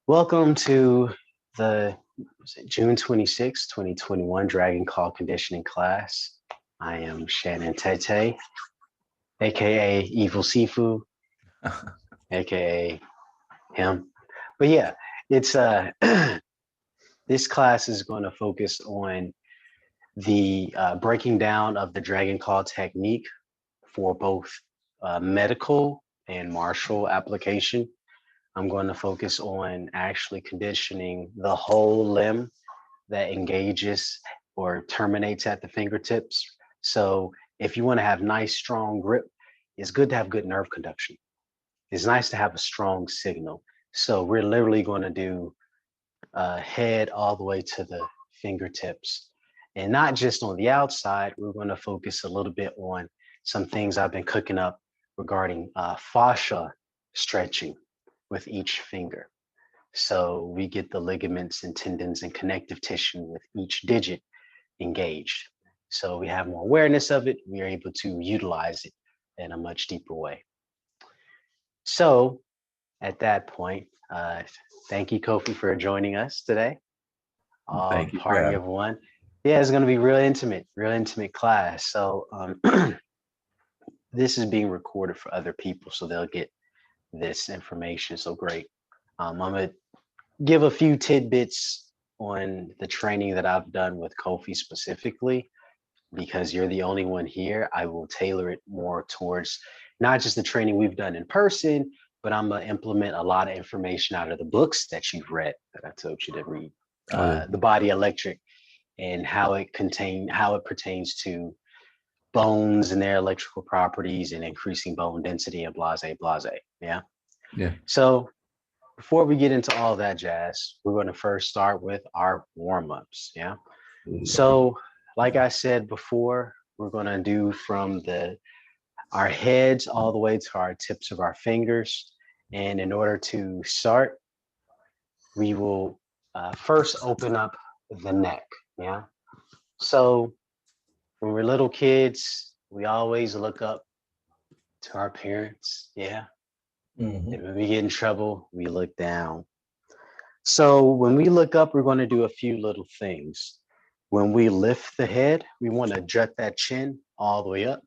Welcome to the June 26, 2021 Dragon Call Conditioning class. I am Shannon Tetteh, aka Evil Sifu, aka him. But yeah, it's this class is going to focus on the breaking down of the Dragon Call technique for both medical and martial application. I'm going to focus on actually conditioning the whole limb that engages or terminates at the fingertips. So if you want to have nice, strong grip, it's good to have good nerve conduction. It's nice to have a strong signal. So we're literally going to do head all the way to the fingertips. And not just on the outside, we're going to focus a little bit on some things I've been cooking up regarding fascia stretching with each finger. So we get the ligaments and tendons and connective tissue with each digit engaged. So we have more awareness of it. We are able to utilize it in a much deeper way. So at that point, thank you, Kofi, for joining us today. Thank you for Party having of one. Yeah, it's going to be real intimate class. So this is being recorded for other people, so they'll get this information. So great. I'm going to give a few tidbits on the training that I've done with Kofi specifically, because you're the only one here. I will tailor it more towards not just the training we've done in person, but I'm gonna implement a lot of information out of the books that you've read that I told you to read. Oh, yeah. The Body Electric and how it pertains to bones and their electrical properties and increasing bone density and blase blase. Yeah. Yeah. So before we get into all that jazz, we're going to first start with our warm-ups. Yeah. So, like I said before, we're going to do from our heads all the way to our tips of our fingers. And in order to start, we will first open up the neck. Yeah. So when we're little kids, we always look up to our parents. Yeah. Mhm. And when we get in trouble, we look down. So when we look up, we're going to do a few little things. When we lift the head, we want to jut that chin all the way up.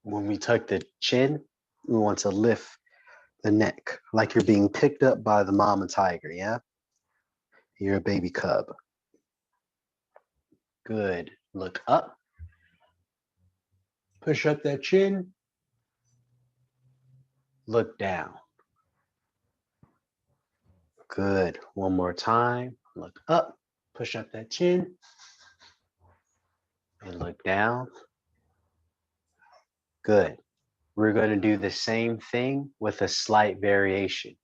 When we tuck the chin, we want to lift the neck like you're being picked up by the mama tiger, yeah? You're a baby cub. Good. Look up, push up that chin, look down. Good. One more time. Look up, push up that chin, and look down. Good. We're going to do the same thing with a slight variation.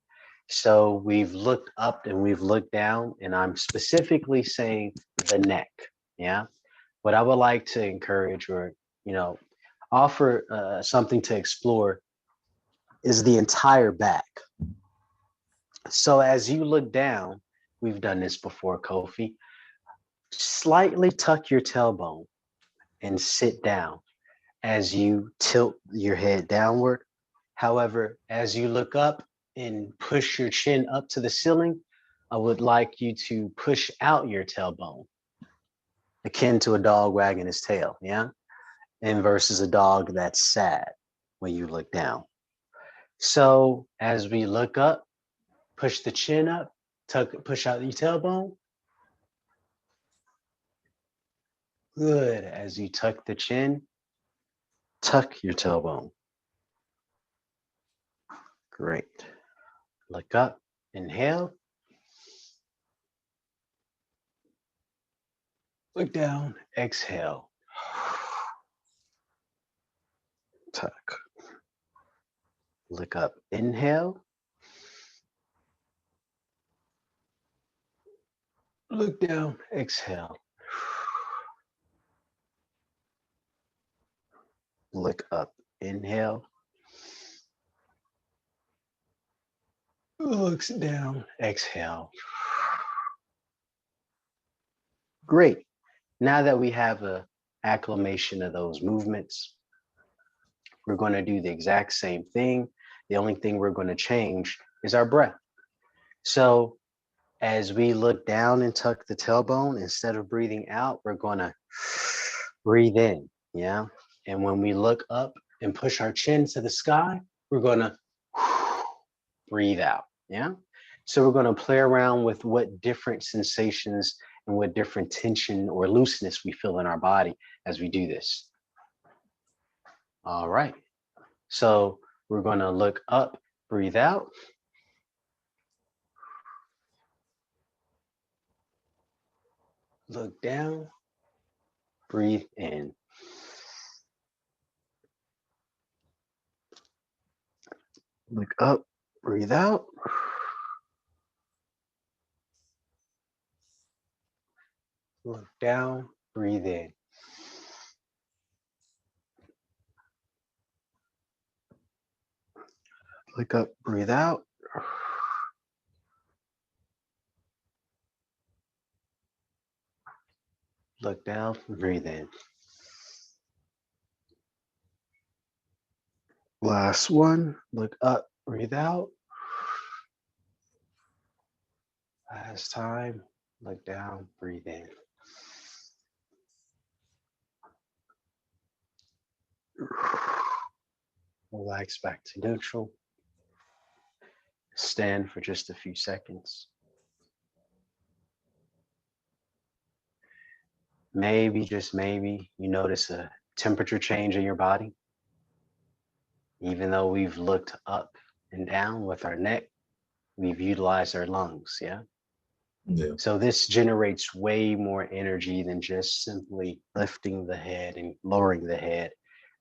So we've looked up and we've looked down, and I'm specifically saying the neck. Yeah. What I would like to encourage or, you know, offer something to explore is the entire back. So as you look down, we've done this before, Kofi, slightly tuck your tailbone and sit down as you tilt your head downward. However, as you look up and push your chin up to the ceiling, I would like you to push out your tailbone, akin to a dog wagging his tail, yeah? And versus a dog that's sad when you look down. So as we look up, push the chin up, push out your tailbone. Good. As you tuck the chin, tuck your tailbone. Great. Look up, inhale. Look down, exhale. Tuck. Look up, inhale. Look down, exhale. Look up, inhale. Looks down, exhale. Great. Now that we have a acclimation of those movements, we're going to do the exact same thing. The only thing we're going to change is our breath. So as we look down and tuck the tailbone, instead of breathing out, we're going to breathe in. Yeah. And when we look up and push our chin to the sky, we're going to breathe out. Yeah. So we're going to play around with what different sensations and what different tension or looseness we feel in our body as we do this. All right. So we're going to look up, breathe out. Look down, breathe in. Look up, breathe out. Look down, breathe in. Look up, breathe out. Look down, breathe in. Last one, look up, breathe out. Last time, look down, breathe in. Relax back to neutral. Stand for just a few seconds. Maybe, just maybe, you notice a temperature change in your body. Even though we've looked up and down with our neck, we've utilized our lungs, yeah? Yeah. So this generates way more energy than just simply lifting the head and lowering the head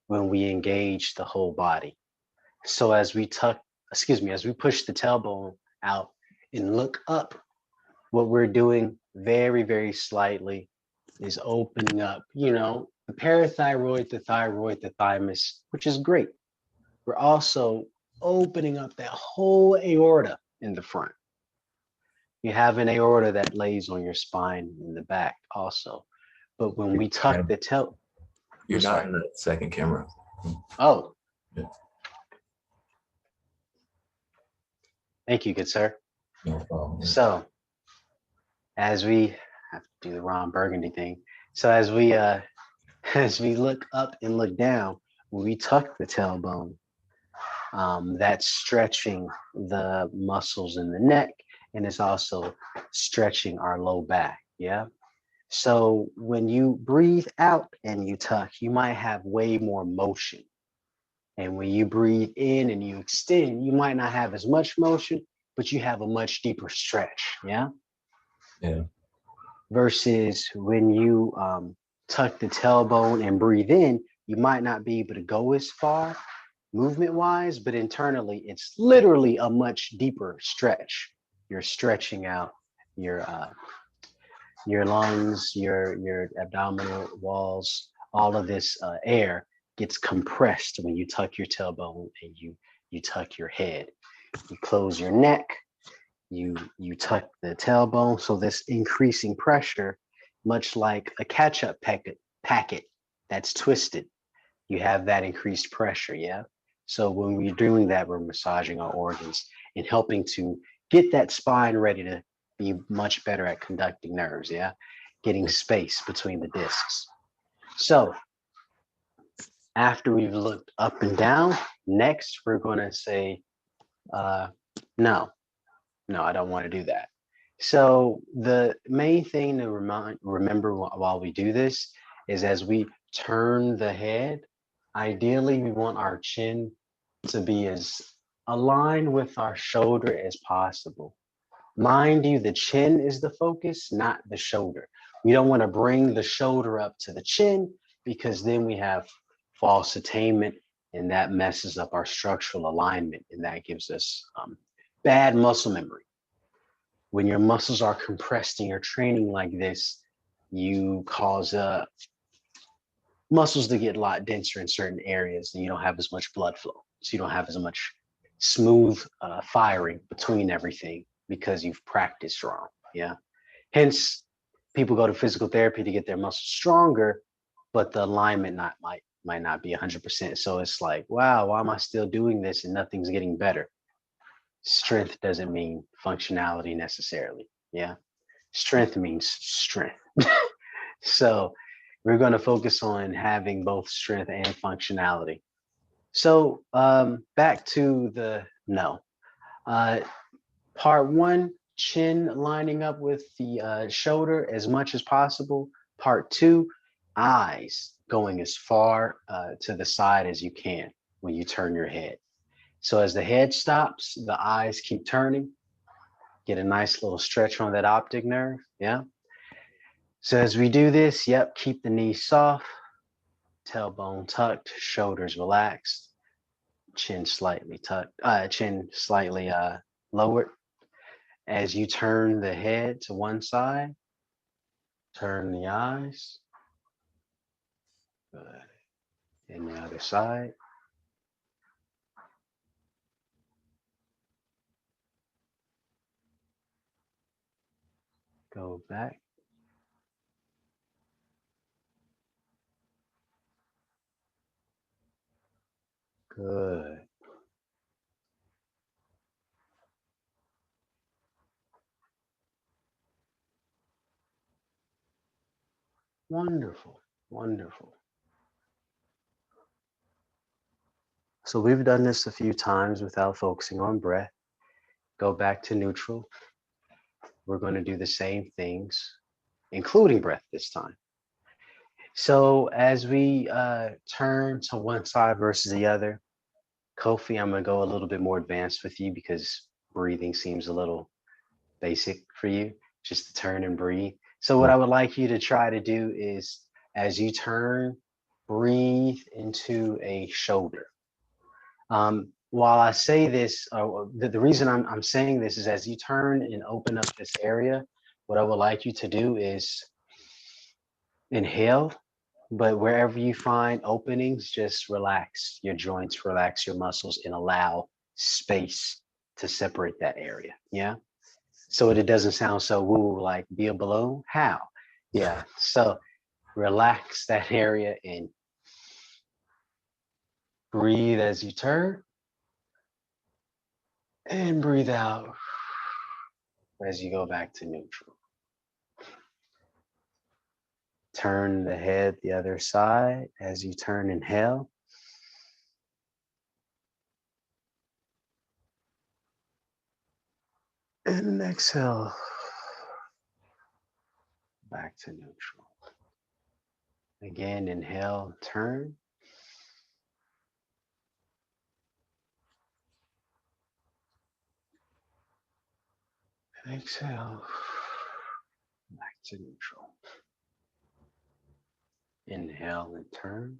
when we engage the whole body. So as we as we push the tailbone out and look up, what we're doing very, very slightly is opening up, the parathyroid, the thyroid, the thymus, which is great. We're also opening up that whole aorta in the front. You have an aorta that lays on your spine in the back also. But when we tuck the tail... You're not in the second camera. Oh. Yeah. Thank you, good sir. No problem. So, as we have to do the Ron Burgundy thing. So as we look up and look down, when we tuck the tailbone, that's stretching the muscles in the neck, and it's also stretching our low back. Yeah. So when you breathe out and you tuck, you might have way more motion. And when you breathe in and you extend, you might not have as much motion, but you have a much deeper stretch. Yeah. Yeah. Versus when you tuck the tailbone and breathe in, you might not be able to go as far movement wise, but internally, it's literally a much deeper stretch. You're stretching out your lungs, your abdominal walls. All of this air gets compressed when you tuck your tailbone and you tuck your head. You close your neck, you tuck the tailbone. So this increasing pressure, much like a catch-up packet that's twisted, you have that increased pressure, yeah? So when we're doing that, we're massaging our organs and helping to get that spine ready to be much better at conducting nerves, yeah? Getting space between the discs. So after we've looked up and down, next we're gonna say, no, I don't wanna do that. So the main thing to remember while we do this is as we turn the head, ideally we want our chin to be as aligned with our shoulder as possible. Mind you, the chin is the focus, not the shoulder. We don't want to bring the shoulder up to the chin because then we have false attainment and that messes up our structural alignment and that gives us bad muscle memory. When your muscles are compressed and you're training like this, you cause muscles to get a lot denser in certain areas and you don't have as much blood flow. So you don't have as much smooth firing between everything because you've practiced wrong, yeah? Hence, people go to physical therapy to get their muscles stronger, but the alignment might might not be 100%. So it's like, wow, why am I still doing this and nothing's getting better? Strength doesn't mean functionality necessarily. Yeah. Strength means strength. So we're going to focus on having both strength and functionality. So back to the no. Part one, chin lining up with the shoulder as much as possible. Part two, eyes going as far to the side as you can when you turn your head. So as the head stops, the eyes keep turning. Get a nice little stretch on that optic nerve. Yeah. So as we do this, yep, keep the knees soft, tailbone tucked, shoulders relaxed, chin slightly tucked, chin slightly lowered. As you turn the head to one side, turn the eyes. Good. And the other side. Go back. Good. Wonderful. Wonderful. So we've done this a few times without focusing on breath. Go back to neutral. We're going to do the same things, including breath this time. So as we turn to one side versus the other, Kofi, I'm going to go a little bit more advanced with you because breathing seems a little basic for you, just to turn and breathe. So what I would like you to try to do is, as you turn, breathe into a shoulder. While I say this, the reason I'm saying this is as you turn and open up this area, what I would like you to do is inhale, but wherever you find openings, just relax your joints, relax your muscles, and allow space to separate that area. Yeah. So it doesn't sound so woo, like be a balloon. How? Yeah. So relax that area and breathe as you turn and breathe out as you go back to neutral. Turn the head the other side as you turn, inhale. And exhale. Back to neutral. Again, inhale, turn. And exhale. Back to neutral. Inhale and turn.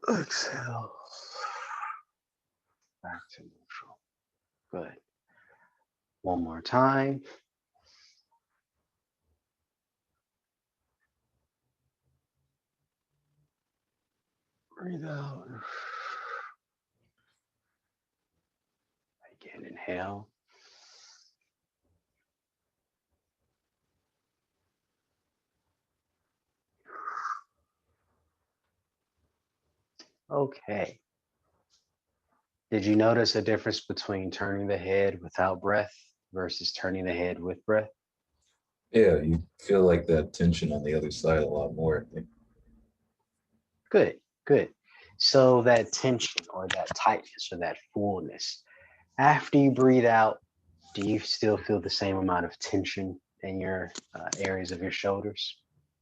Exhale. Back to neutral. Good. One more time. Breathe out. Again, inhale. Okay. Did you notice a difference between turning the head without breath versus turning the head with breath? Yeah, you feel like that tension on the other side a lot more, I think. Good, good. So that tension or that tightness or that fullness, after you breathe out, do you still feel the same amount of tension in your areas of your shoulders?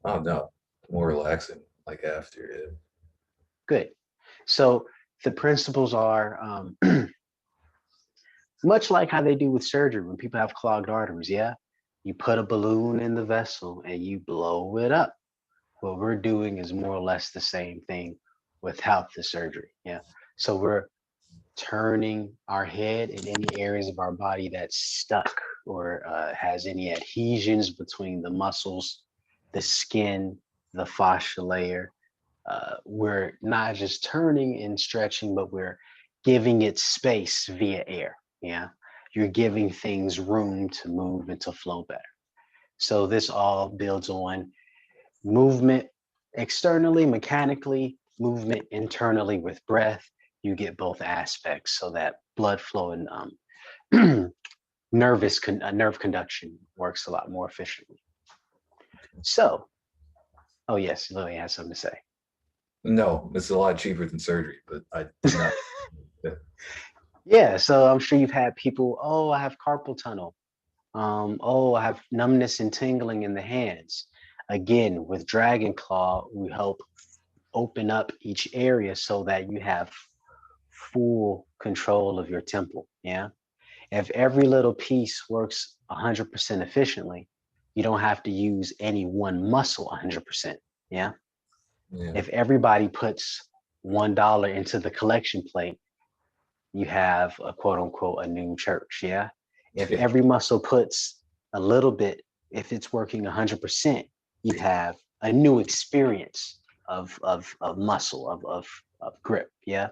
Oh no, more relaxing, like after it. Good. So the principles are much like how they do with surgery when people have clogged arteries. Yeah. You put a balloon in the vessel and you blow it up. What we're doing is more or less the same thing without the surgery. Yeah. So we're turning our head in any areas of our body that's stuck or has any adhesions between the muscles, the skin, the fascia layer. We're not just turning and stretching, but we're giving it space via air. Yeah. You're giving things room to move and to flow better. So this all builds on movement externally, mechanically, movement internally with breath. You get both aspects so that blood flow and nerve conduction works a lot more efficiently. So, oh yes, Lily has something to say. No, it's a lot cheaper than surgery, but I did not. Yeah, so I'm sure you've had people, oh, I have carpal tunnel. Oh, I have numbness and tingling in the hands. Again, with Dragon Claw, we help open up each area so that you have full control of your temple. Yeah. If every little piece works 100% efficiently, you don't have to use any one muscle 100%. Yeah. Yeah. If everybody puts $1 into the collection plate, you have a quote unquote a new church. Yeah. If Yeah. every muscle puts a little bit, if it's working 100%, you have a new experience of muscle, of grip. Yeah.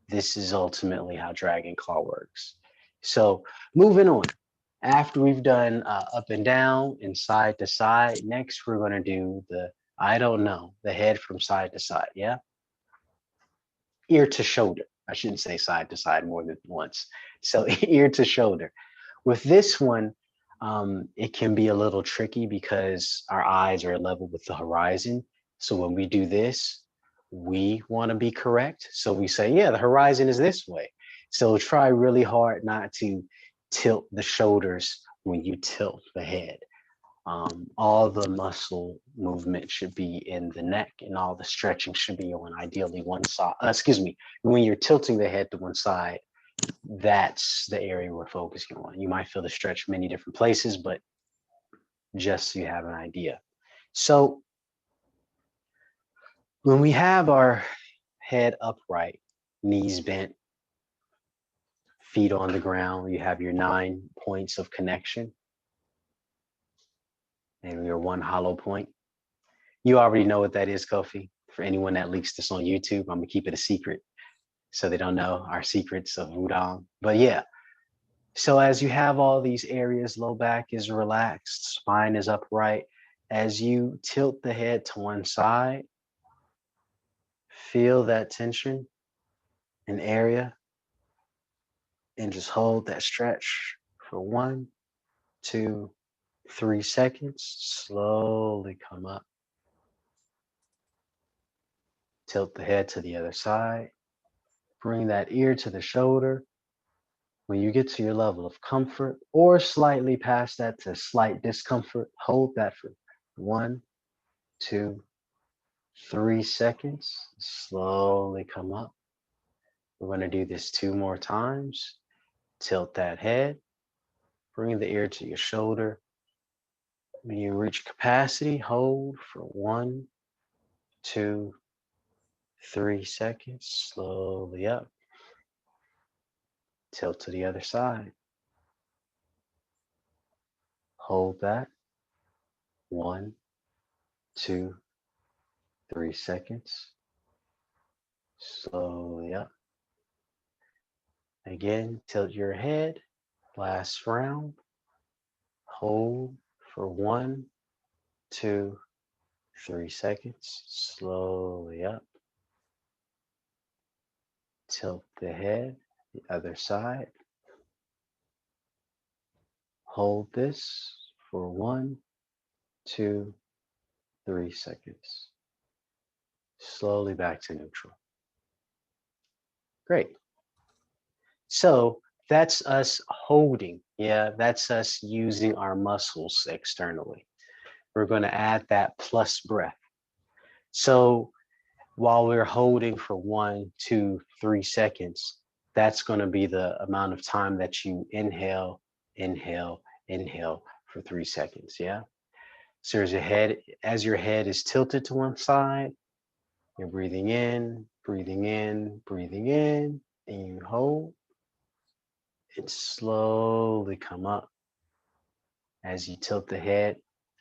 This is ultimately how Dragon Claw works. So moving on, after we've done up and down and side to side, next we're going to do the, I don't know, the head from side to side. Yeah. Ear to shoulder. I shouldn't say side to side more than once. So ear to shoulder. With this one, it can be a little tricky because our eyes are level with the horizon. So when we do this, we want to be correct. So we say, yeah, the horizon is this way. So try really hard not to tilt the shoulders when you tilt the head. All the muscle movement should be in the neck and all the stretching should be on ideally one side. Excuse me, when you're tilting the head to one side, that's the area we're focusing on. You might feel the stretch many different places, but just so you have an idea. So when we have our head upright, knees bent, feet on the ground, you have your 9 points of connection and your one hollow point. You already know what that is, Kofi. For anyone that leaks this on YouTube, I'm gonna keep it a secret so they don't know our secrets of Wudang. But yeah, so as you have all these areas, low back is relaxed, spine is upright. As you tilt the head to one side, feel that tension in area and just hold that stretch for 1, 2, 3 seconds. Slowly come up. Tilt the head to the other side. Bring that ear to the shoulder. When you get to your level of comfort or slightly past that to slight discomfort, hold that for 1, 2, 3 seconds. Slowly come up. We're going to do this 2 more times. Tilt that head. Bring the ear to your shoulder. When you reach capacity, hold for 1, 2, 3 seconds. Slowly up. Tilt to the other side. Hold that. 1, 2, 3 seconds. Slowly up. Again, tilt your head. Last round. Hold for 1, 2, 3 seconds. Slowly up. Tilt the head, the other side. Hold this for 1, 2, 3 seconds. Slowly back to neutral. Great. So that's us holding. Yeah, that's us using our muscles externally. We're going to add that plus breath. So while we're holding for 1, 2, 3 seconds, that's going to be the amount of time that you inhale, inhale, inhale for 3 seconds. Yeah. So as your head is tilted to one side, you're breathing in, breathing in, breathing in, and you hold and slowly come up as you tilt the head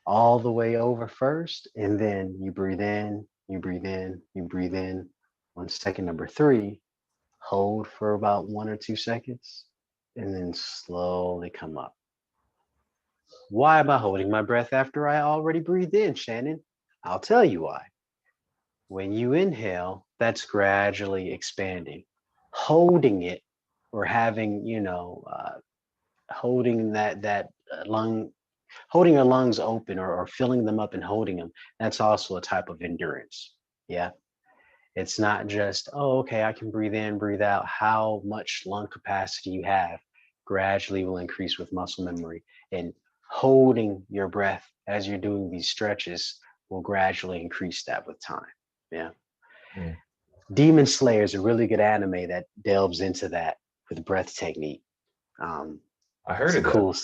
all the way over first, and then you breathe in, you breathe in, you breathe in. On second number 3, hold for about 1 or 2 seconds, and then slowly come up. Why am I holding my breath after I already breathed in, Shannon? I'll tell you why. When you inhale, that's gradually expanding. Holding it or having, holding that lung, holding your lungs open or filling them up and holding them, that's also a type of endurance. Yeah. It's not just, oh, okay, I can breathe in, breathe out. How much lung capacity you have gradually will increase with muscle memory. And holding your breath as you're doing these stretches will gradually increase that with time. Yeah. Yeah. Demon Slayer is a really good anime that delves into that with breath technique. Um, I it's heard a of that. cool,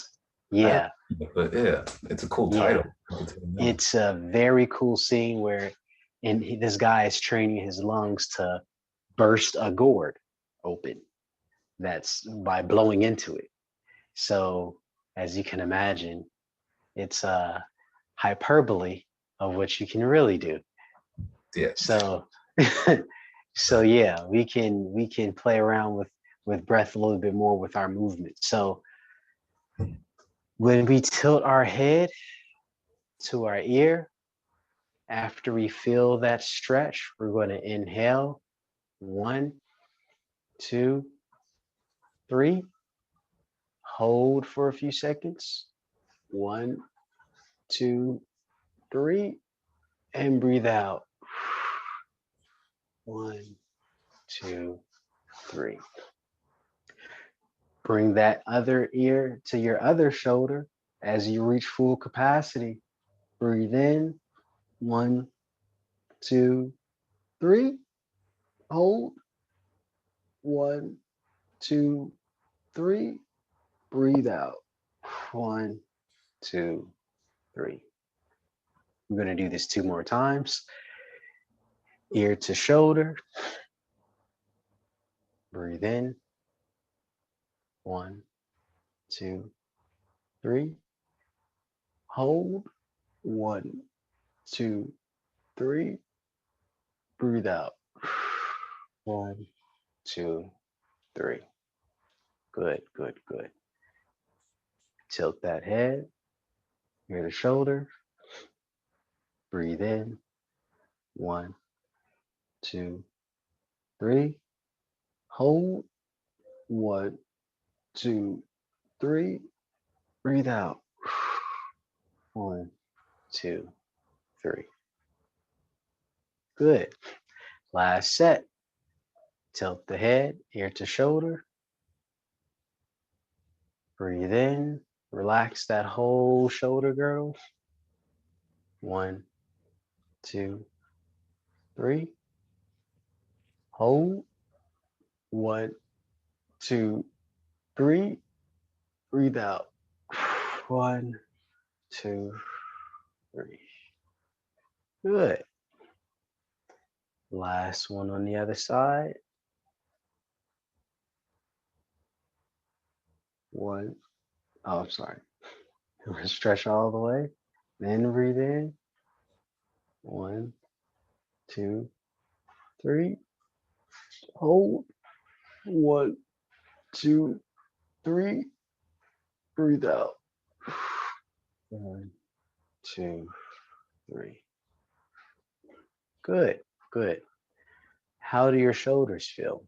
I haven't, yeah, but yeah, it's a cool yeah. title. I can tell you that. It's a very cool scene where this guy is training his lungs to burst a gourd open. That's by blowing into it. So as you can imagine, it's a hyperbole of what you can really do. Yeah. So so yeah, we can play around with breath a little bit more with our movement. So when we tilt our head to our ear, after we feel that stretch, we're going to inhale. 1, 2, 3. Hold for a few seconds. 1, 2, 3. And breathe out. 1, 2, 3. Bring that other ear to your other shoulder as you reach full capacity. Breathe in. 1, 2, 3. Hold. 1, 2, 3. Breathe out. 1, 2, 3. We're going to do this 2 more times. Ear to shoulder. Breathe in. 1, 2, 3. Hold. 1, 2, 3. Breathe out. 1, 2, 3. Good, good, good. Tilt that head, near the shoulder. Breathe in. 1, 2, 3. Hold. 1, 2, 3. Breathe out. 1, 2, 3. Good. Last set. Tilt the head, ear to shoulder. Breathe in. Relax that whole shoulder girdle. 1, 2, 3. Hold. 1, 2, 3. Breathe out. 1, 2, 3. Good. Last one on the other side. 1. Oh, I'm sorry. Stretch all the way. Then breathe in. 1, 2, 3. Hold. 1, 2, 3. Breathe out. 1, 2, 3. Good. Good. How do your shoulders feel?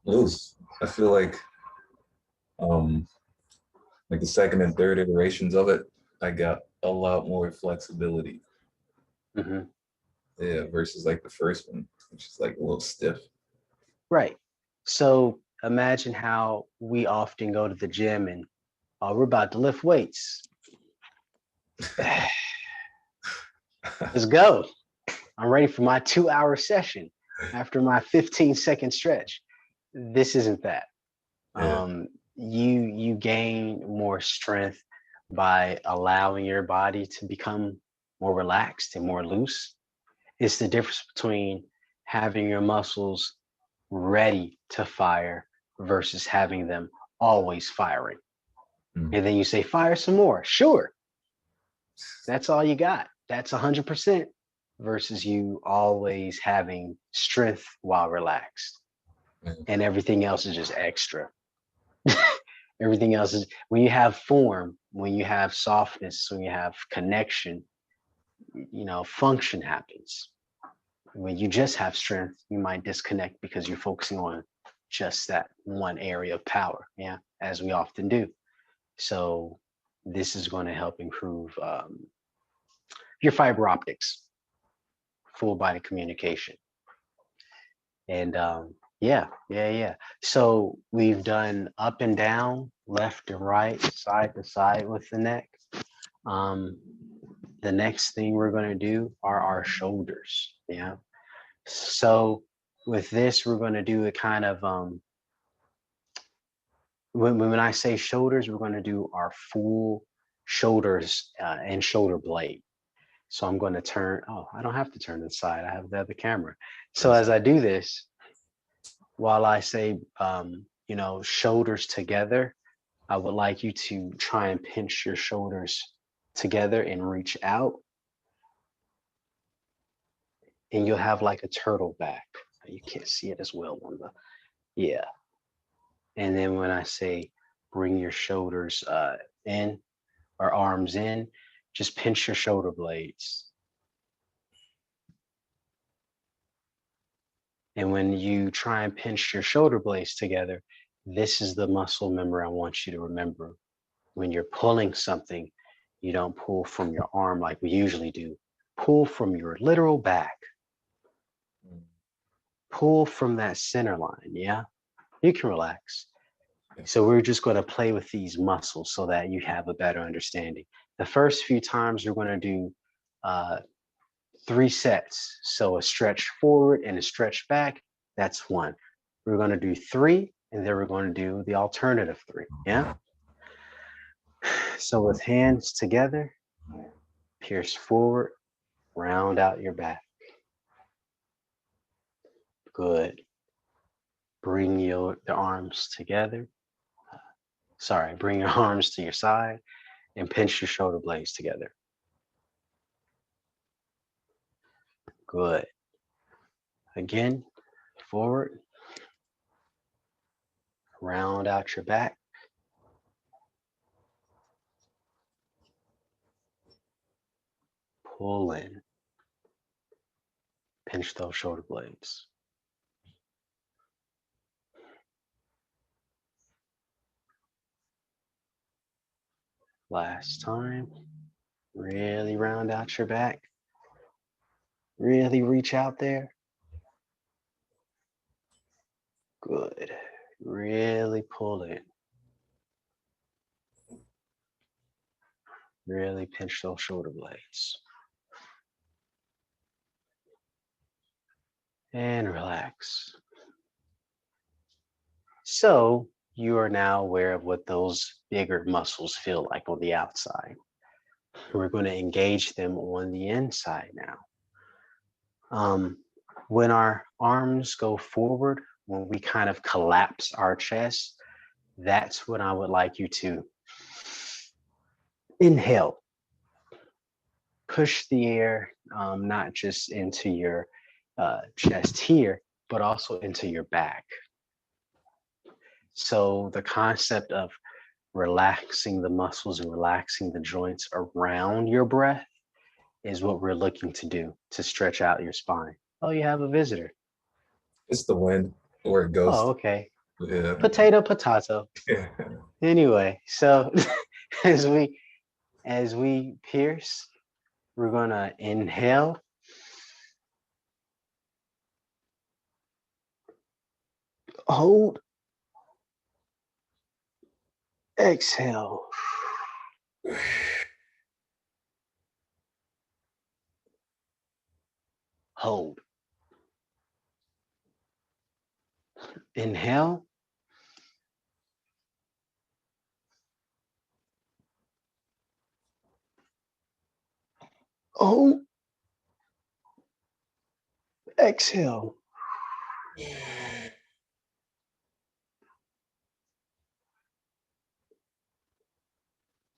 Loose. I feel um like the second and third iterations of it, I got a lot more flexibility. Mm-hmm. Yeah, versus like the first one, which is like a little stiff. Right. So imagine how we often go to the gym and we're about to lift weights. Let's go. I'm ready for my 2-hour session after my 15-second stretch. This isn't that. Yeah. You gain more strength by allowing your body to become more relaxed and more loose. It's the difference between having your muscles ready to fire versus having them always firing. Mm. And then you say, fire some more. Sure. That's all you got. That's 100% versus you always having strength while relaxed. Mm. And everything else is just extra. Everything else is when you have form, when you have softness, when you have connection, function happens. When you just have strength, you might disconnect because you're focusing on just that one area of power, yeah, as we often do. So this is going to help improve your fiber optics, full body communication. And yeah. So we've done up and down, left and right, side to side with the neck. Um, the next thing we're going to do are our shoulders. Yeah. So with this, we're going to do a kind of when I say shoulders, we're going to do our full shoulders and shoulder blade. So I'm going to turn. Oh, I don't have to turn to the side. I have the other camera. So as I do this, while I say shoulders together, I would like you to try and pinch your shoulders together and reach out, and you'll have like a turtle back. You can't see it as well on the, yeah. And then when I say bring your shoulders in or arms in, just pinch your shoulder blades. And when you try and pinch your shoulder blades together, this is the muscle memory I want you to remember. When you're pulling something, you don't pull from your arm like we usually do. Pull from your literal back. Pull from that center line, yeah? You can relax. So we're just going to play with these muscles so that you have a better understanding. The first few times we're going to do 3 sets. So a stretch forward and a stretch back, that's 1. We're going to do 3, and then we're going to do the alternative 3, yeah? So with hands together, pierce forward, round out your back. Good. Bring the arms together. Bring your arms to your side and pinch your shoulder blades together. Good. Again, forward. Round out your back. Pull in. Pinch those shoulder blades. Last time. Really round out your back. Really reach out there. Good. Really pull in. Really pinch those shoulder blades. And relax. So you are now aware of what those bigger muscles feel like on the outside. We're going to engage them on the inside now. When our arms go forward, when we kind of collapse our chest, that's when I would like you to inhale. Push the air, not just into your chest here, but also into your back. So the concept of relaxing the muscles and relaxing the joints around your breath is what we're looking to do to stretch out your spine. Oh, you have a visitor. It's the wind or a ghost. Oh, okay. Yeah. Potato. Yeah. Anyway, so as we pierce, we're gonna inhale. Hold. Exhale. Hold. Inhale. Hold. Exhale.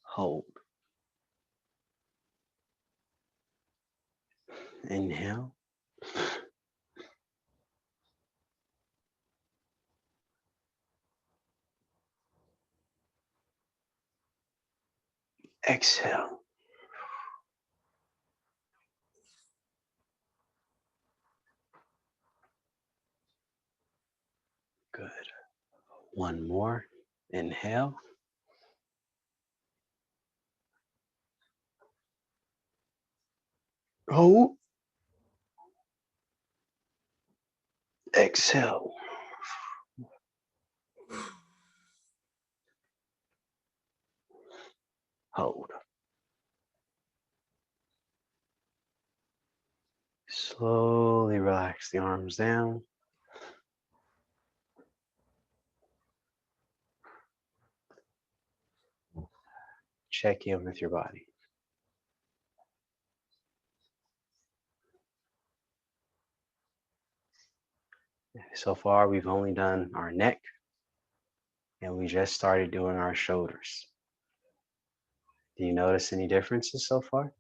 Hold. Inhale. Exhale. Good. One more. Inhale. Hold. Exhale. Hold. Slowly relax the arms down. Check in with your body. So far, we've only done our neck, and we just started doing our shoulders. Do you notice any differences so far?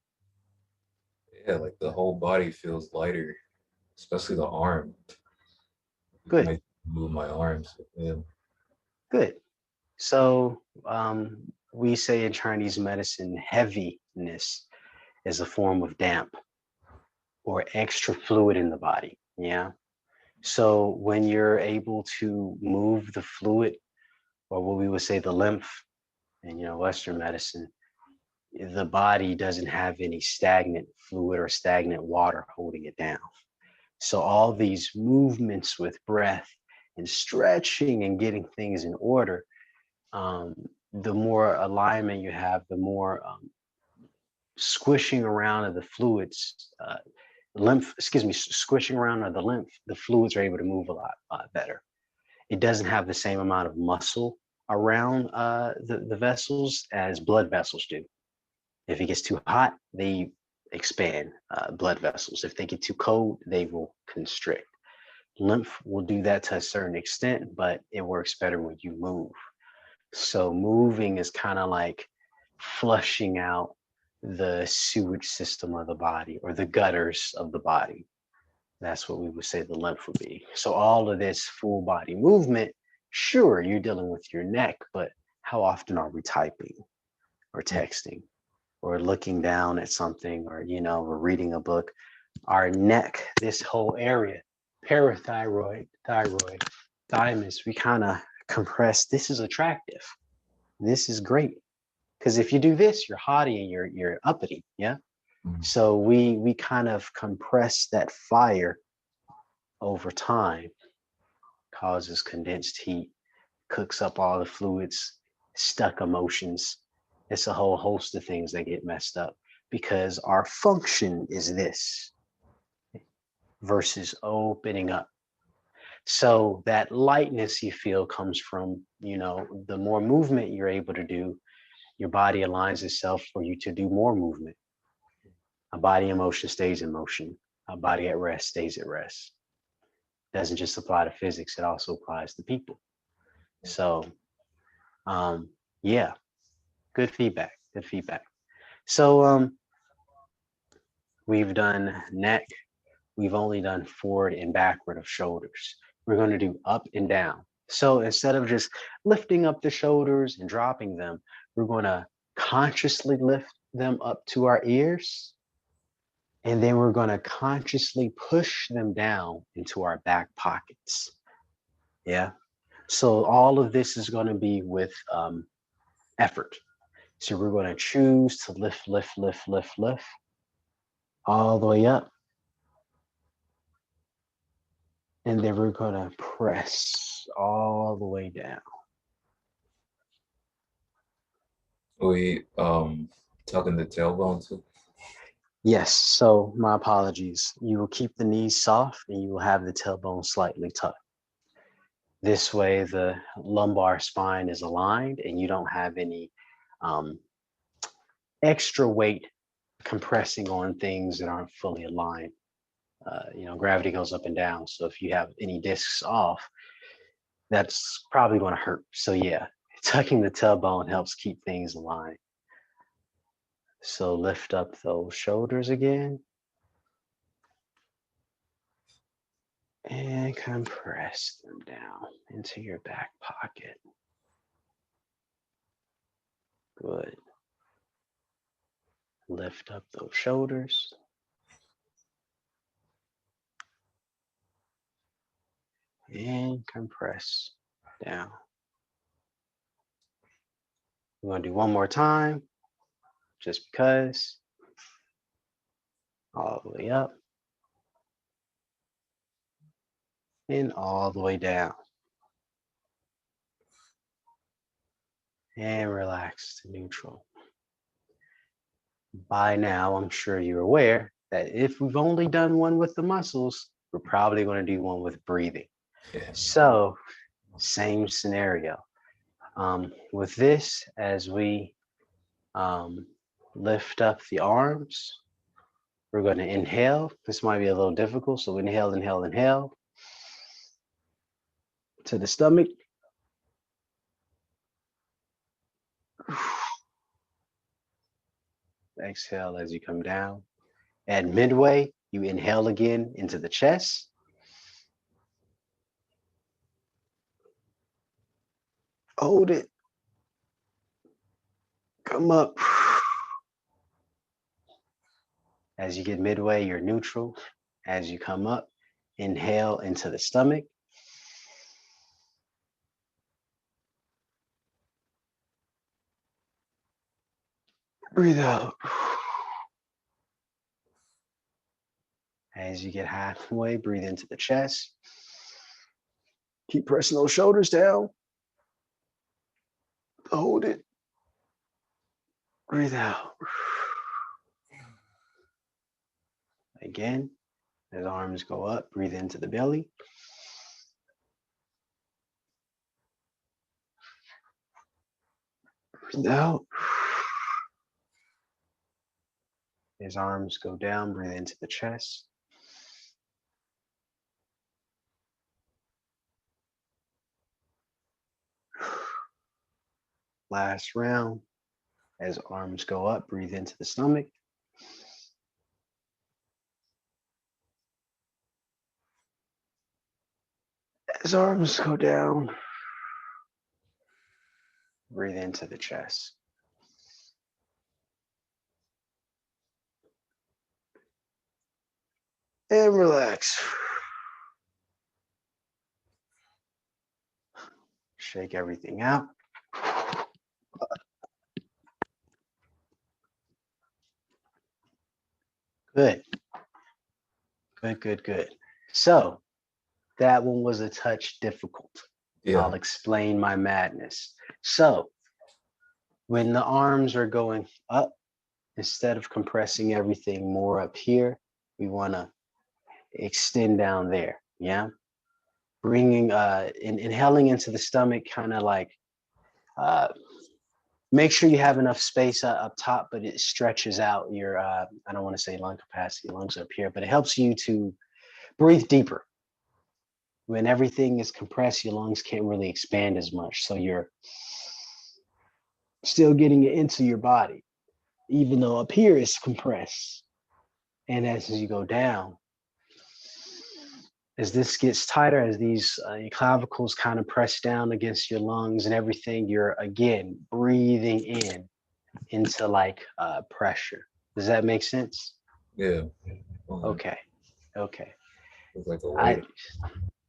Yeah, like the whole body feels lighter, especially the arm. Good, Might move my arms. Yeah. good. So we say in Chinese medicine, heaviness is a form of damp or extra fluid in the body. Yeah. So when you're able to move the fluid, or what we would say the lymph in Western medicine, the body doesn't have any stagnant fluid or stagnant water holding it down. So all these movements with breath and stretching and getting things in order, the more alignment you have, the more squishing around of the fluids, squishing around of the lymph, the fluids are able to move a lot better. It doesn't have the same amount of muscle around the vessels as blood vessels do. If it gets too hot, they expand blood vessels. If they get too cold, they will constrict. Lymph will do that to a certain extent, but it works better when you move. So moving is kind of like flushing out the sewage system of the body or the gutters of the body. That's what we would say the lymph would be. So all of this full body movement, sure, you're dealing with your neck, but how often are we typing or texting or looking down at something, or we're reading a book? Our neck, this whole area, parathyroid, thyroid, thymus, we kind of compress. This is attractive. This is great. Because if you do this, you're haughty and you're uppity. Yeah. Mhm. So we kind of compress that fire over time, causes condensed heat, cooks up all the fluids, stuck emotions. It's a whole host of things that get messed up because our function is this versus opening up. So that lightness you feel comes from, the more movement you're able to do, your body aligns itself for you to do more movement. A body in motion stays in motion. A body at rest stays at rest. Doesn't just apply to physics, it also applies to people. So yeah, good feedback. Good feedback. So we've done neck, we've only done forward and backward of shoulders. We're going to do up and down. So instead of just lifting up the shoulders and dropping them, we're going to consciously lift them up to our ears. And then we're going to consciously push them down into our back pockets. Yeah. So all of this is going to be with effort. So we're going to choose to lift, lift, lift, lift, lift all the way up. And then we're going to press all the way down. We tucking the tailbone too. Yes, so my apologies. You will keep the knees soft and you will have the tailbone slightly tucked. This way the lumbar spine is aligned and you don't have any extra weight compressing on things that aren't fully aligned. Gravity goes up and down. So if you have any discs off, that's probably going to hurt. So yeah, tucking the tailbone helps keep things aligned. So lift up those shoulders again. And compress them down into your back pocket. Good. Lift up those shoulders. And compress down. We're going to do one more time, just because. All the way up. And all the way down. And relax to neutral. By now, I'm sure you're aware that if we've only done one with the muscles, we're probably going to do one with breathing. Yeah. So, same scenario. With this, as we lift up the arms, we're going to inhale. This might be a little difficult, so inhale, inhale, inhale to the stomach. Exhale as you come down. At midway, you inhale again into the chest. Hold it. Come up. As you get midway, you're neutral. As you come up, inhale into the stomach. Breathe out. As you get halfway, breathe into the chest. Keep pressing those shoulders down. Hold it. Breathe out. Again, as arms go up, breathe into the belly. Breathe out. As arms go down, breathe into the chest. Last round. As arms go up, breathe into the stomach. As arms go down, breathe into the chest. And relax. Shake everything out. Good. Good, good, good. So that one was a touch difficult. Yeah. I'll explain my madness. So when the arms are going up, instead of compressing everything more up here, we want to extend down there. Yeah. Bringing, inhaling into the stomach, kind of like, make sure you have enough space up top, but it stretches out your, I don't want to say lung capacity, lungs up here, but it helps you to breathe deeper. When everything is compressed, your lungs can't really expand as much. So you're still getting it into your body, even though up here it's compressed. And as you go down, as this gets tighter, as these your clavicles kind of press down against your lungs and everything, you're again breathing in into like pressure. Does that make sense? Yeah. Okay. Okay. It's like a weight.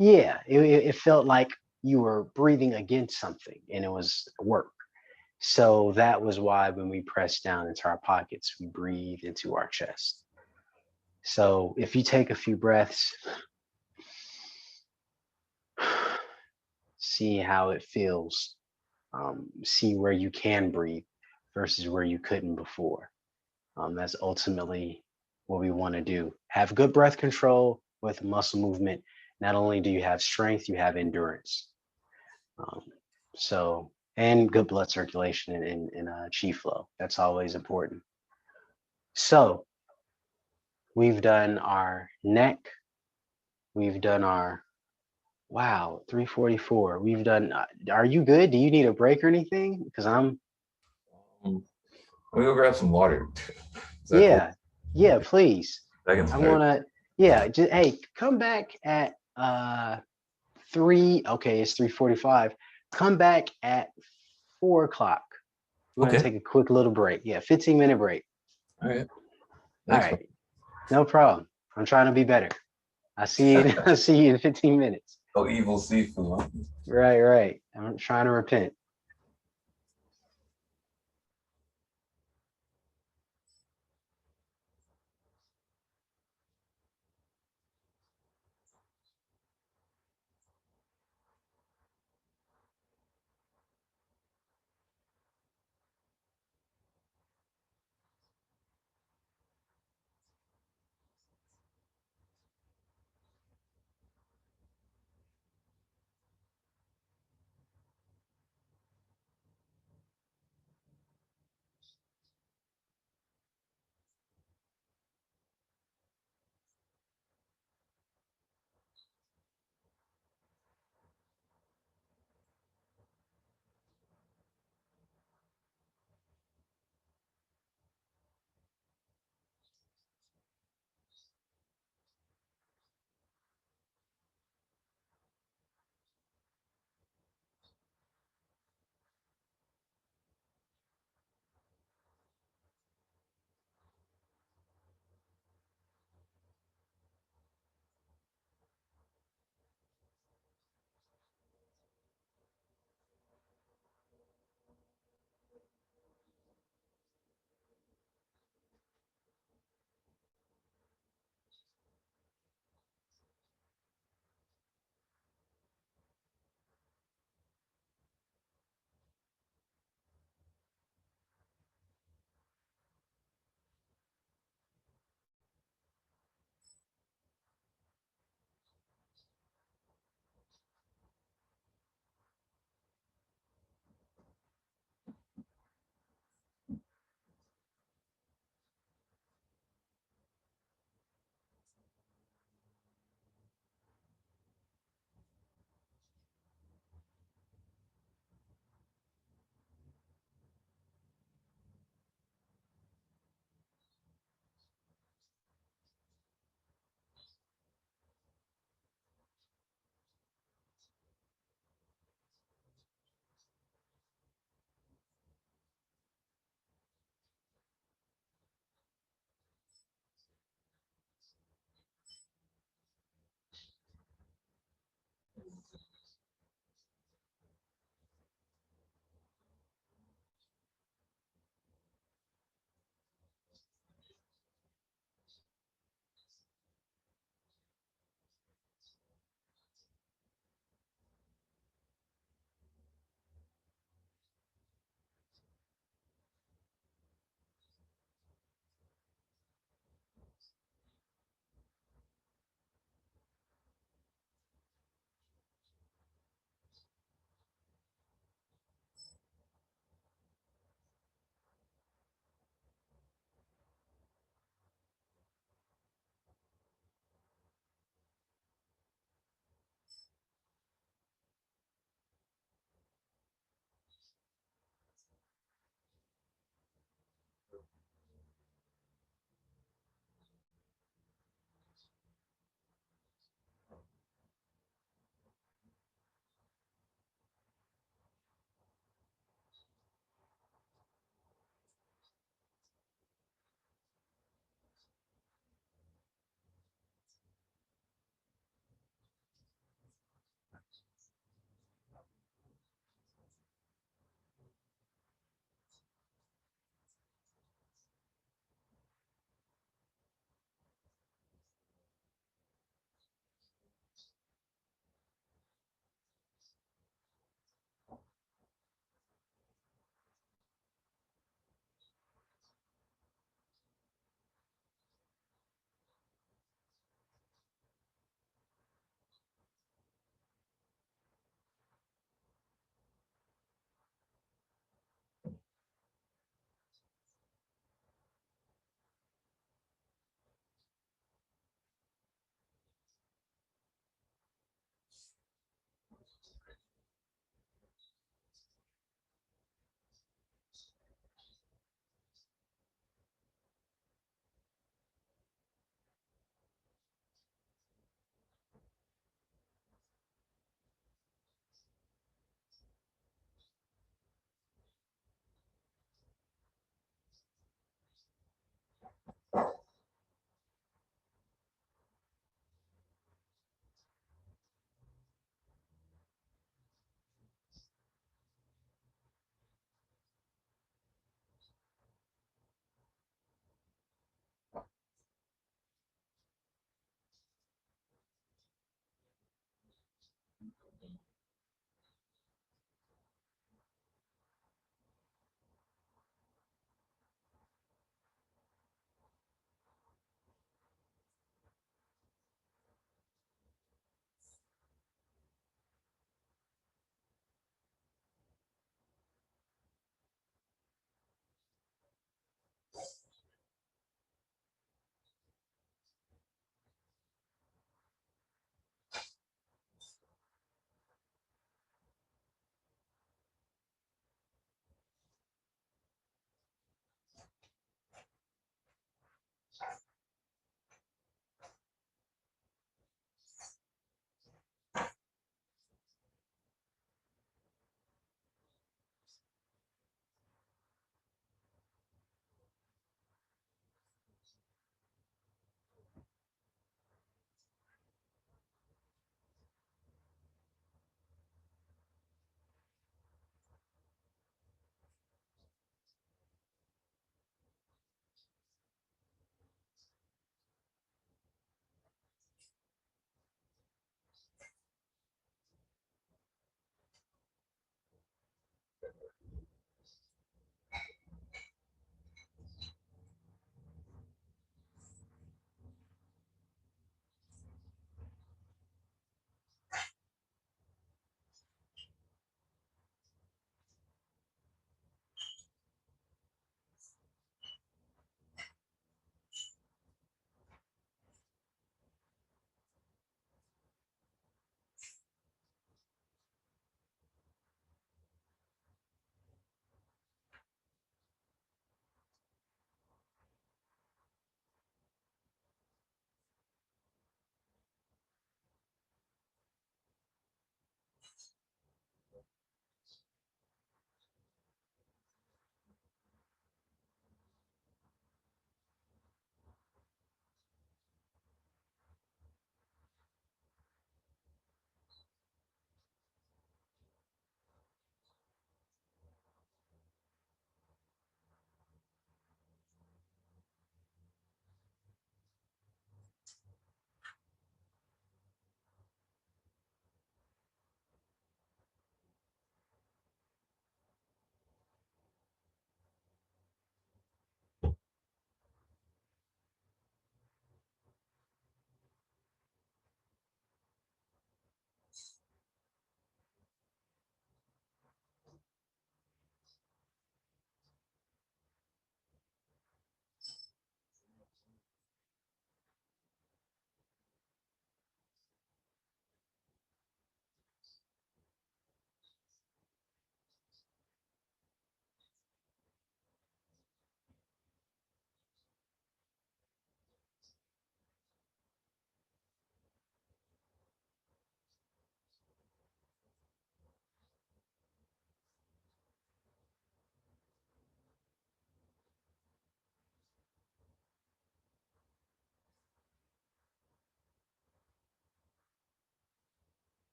Yeah, it felt like you were breathing against something and it was work. So that was why when we press down into our pockets, we breathe into our chest. So if you take a few breaths, see how it feels, see where you can breathe versus where you couldn't before. That's ultimately what we want to do. Have good breath control with muscle movement. Not only do you have strength, you have endurance. And good blood circulation and chi flow. That's always important. So we've done our neck. We've done our, wow, 344. We've done, are you good? Do you need a break or anything? Because I'm. Let me go grab some water. Yeah, Cool? yeah, please. I I'm gonna, yeah, just, hey, come back at 3, okay, it's 3:45. Come back at 4 o'clock. We're gonna take a quick little break. Yeah, 15-minute break. All right. All Thanks, man. right, no problem. I'm trying to be better. I see you. I see you in 15 minutes. No evil seafood. Huh? Right, right. I'm trying to repent.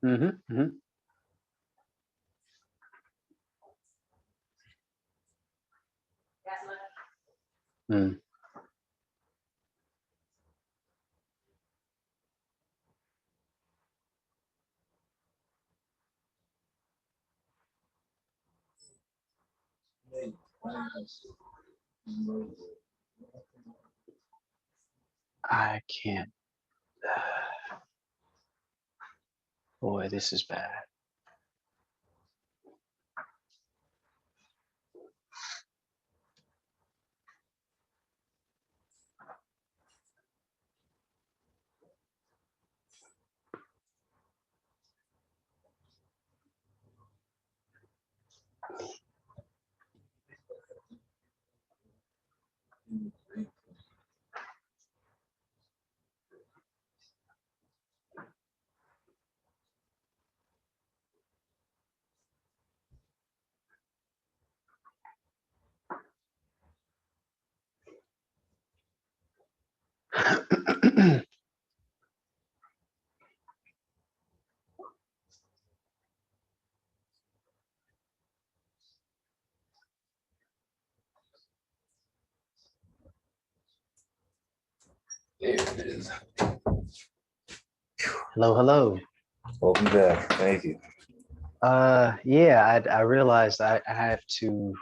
Mm-hmm. Mm. I can't. Boy, this is bad. There it is. Hello, hello. Welcome back. Thank you. Yeah, I realized I have to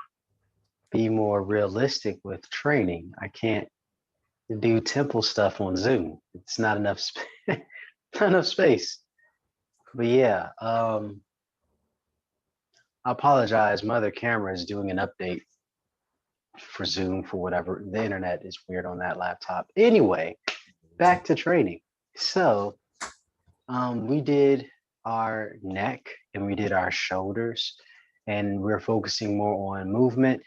be more realistic with training. I can't do temple stuff on Zoom. It's not enough not enough space. But yeah, I apologize. My other camera is doing an update for Zoom for whatever. The internet is weird on that laptop. Anyway, back to training. So, we did our neck and we did our shoulders, and we're focusing more on movement,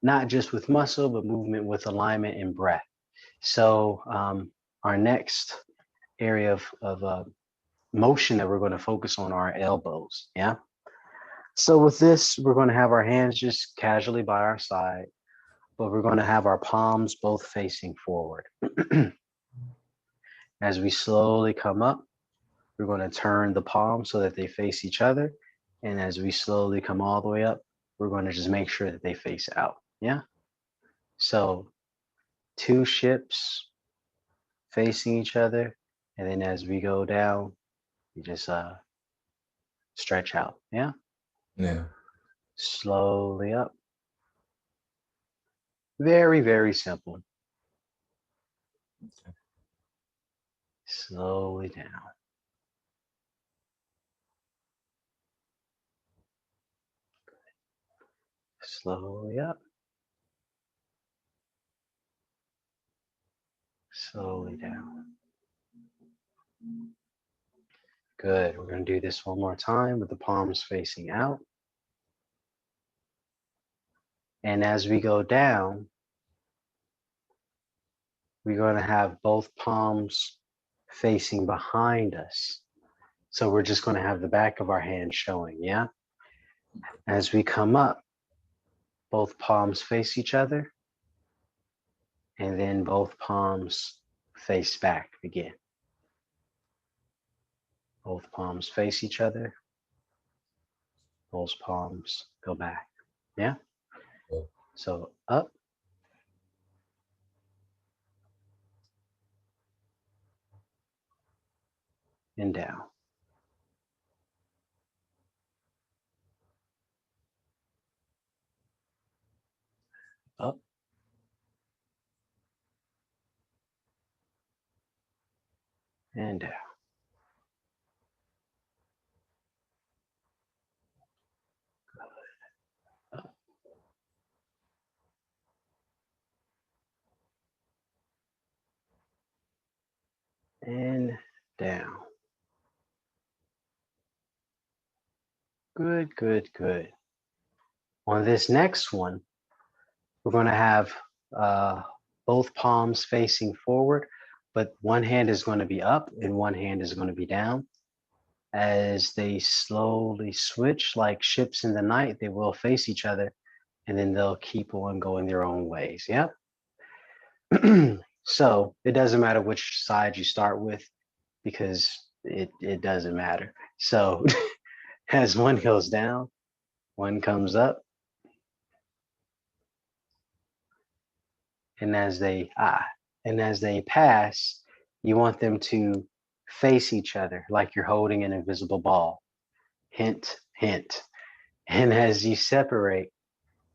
not just with muscle, but movement with alignment and breath. So, our next area of motion that we're going to focus on are our elbows. Yeah. So with this, we're going to have our hands just casually by our side, but we're going to have our palms both facing forward. As we slowly come up, we're going to turn the palms so that they face each other. And as we slowly come all the way up, we're going to just make sure that they face out. Yeah. So two ships facing each other. And then as we go down, we just stretch out. Yeah. Yeah. Slowly up. Very, very simple. Slowly down. Slowly up. Slowly down. Good. We're going to do this one more time with the palms facing out. And as we go down, we're going to have both palms facing behind us. So we're just going to have the back of our hand showing, yeah? As we come up, both palms face each other, and then both palms face back again. Both palms face each other, both palms go back, yeah? So up and down. Up and down. down. Good, good, good. On this next one, we're going to have both palms facing forward, but one hand is going to be up and one hand is going to be down. As they slowly switch like ships in the night, they will face each other and then they'll keep on going their own ways. Yep. So it doesn't matter which side you start with because it doesn't matter. So as one goes down, one comes up. And as they pass, you want them to face each other like you're holding an invisible ball. Hint, hint. And as you separate,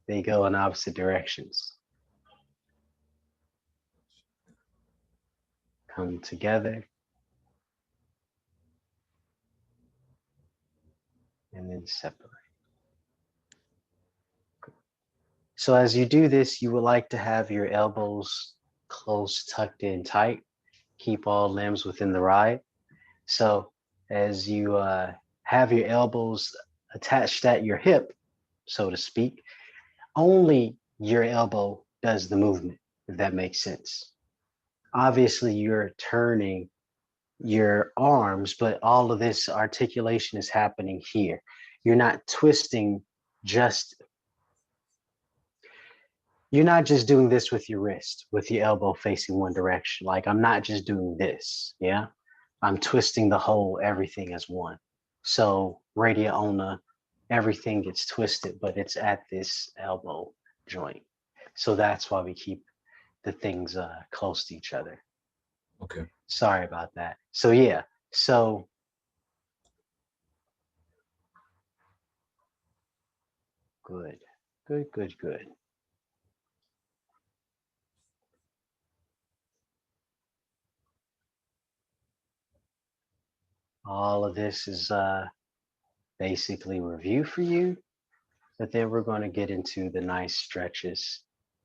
they go in opposite directions. Come together. And then separate. So as you do this, you would like to have your elbows close, tucked in tight. Keep all limbs within the ride. So as you have your elbows attached at your hip, so to speak, only your elbow does the movement, if that makes sense. Obviously, you're turning your arms, but all of this articulation is happening here. You're not twisting you're not just doing this with your wrist, with your elbow facing one direction. Like I'm not just doing this, yeah? I'm twisting the whole everything as one. So radii ulna, everything gets twisted, but it's at this elbow joint. So that's why we keep the things close to each other. Okay. Sorry about that. So yeah, so good, good, good, good. All of this is basically review for you, but then we're going to get into the nice stretches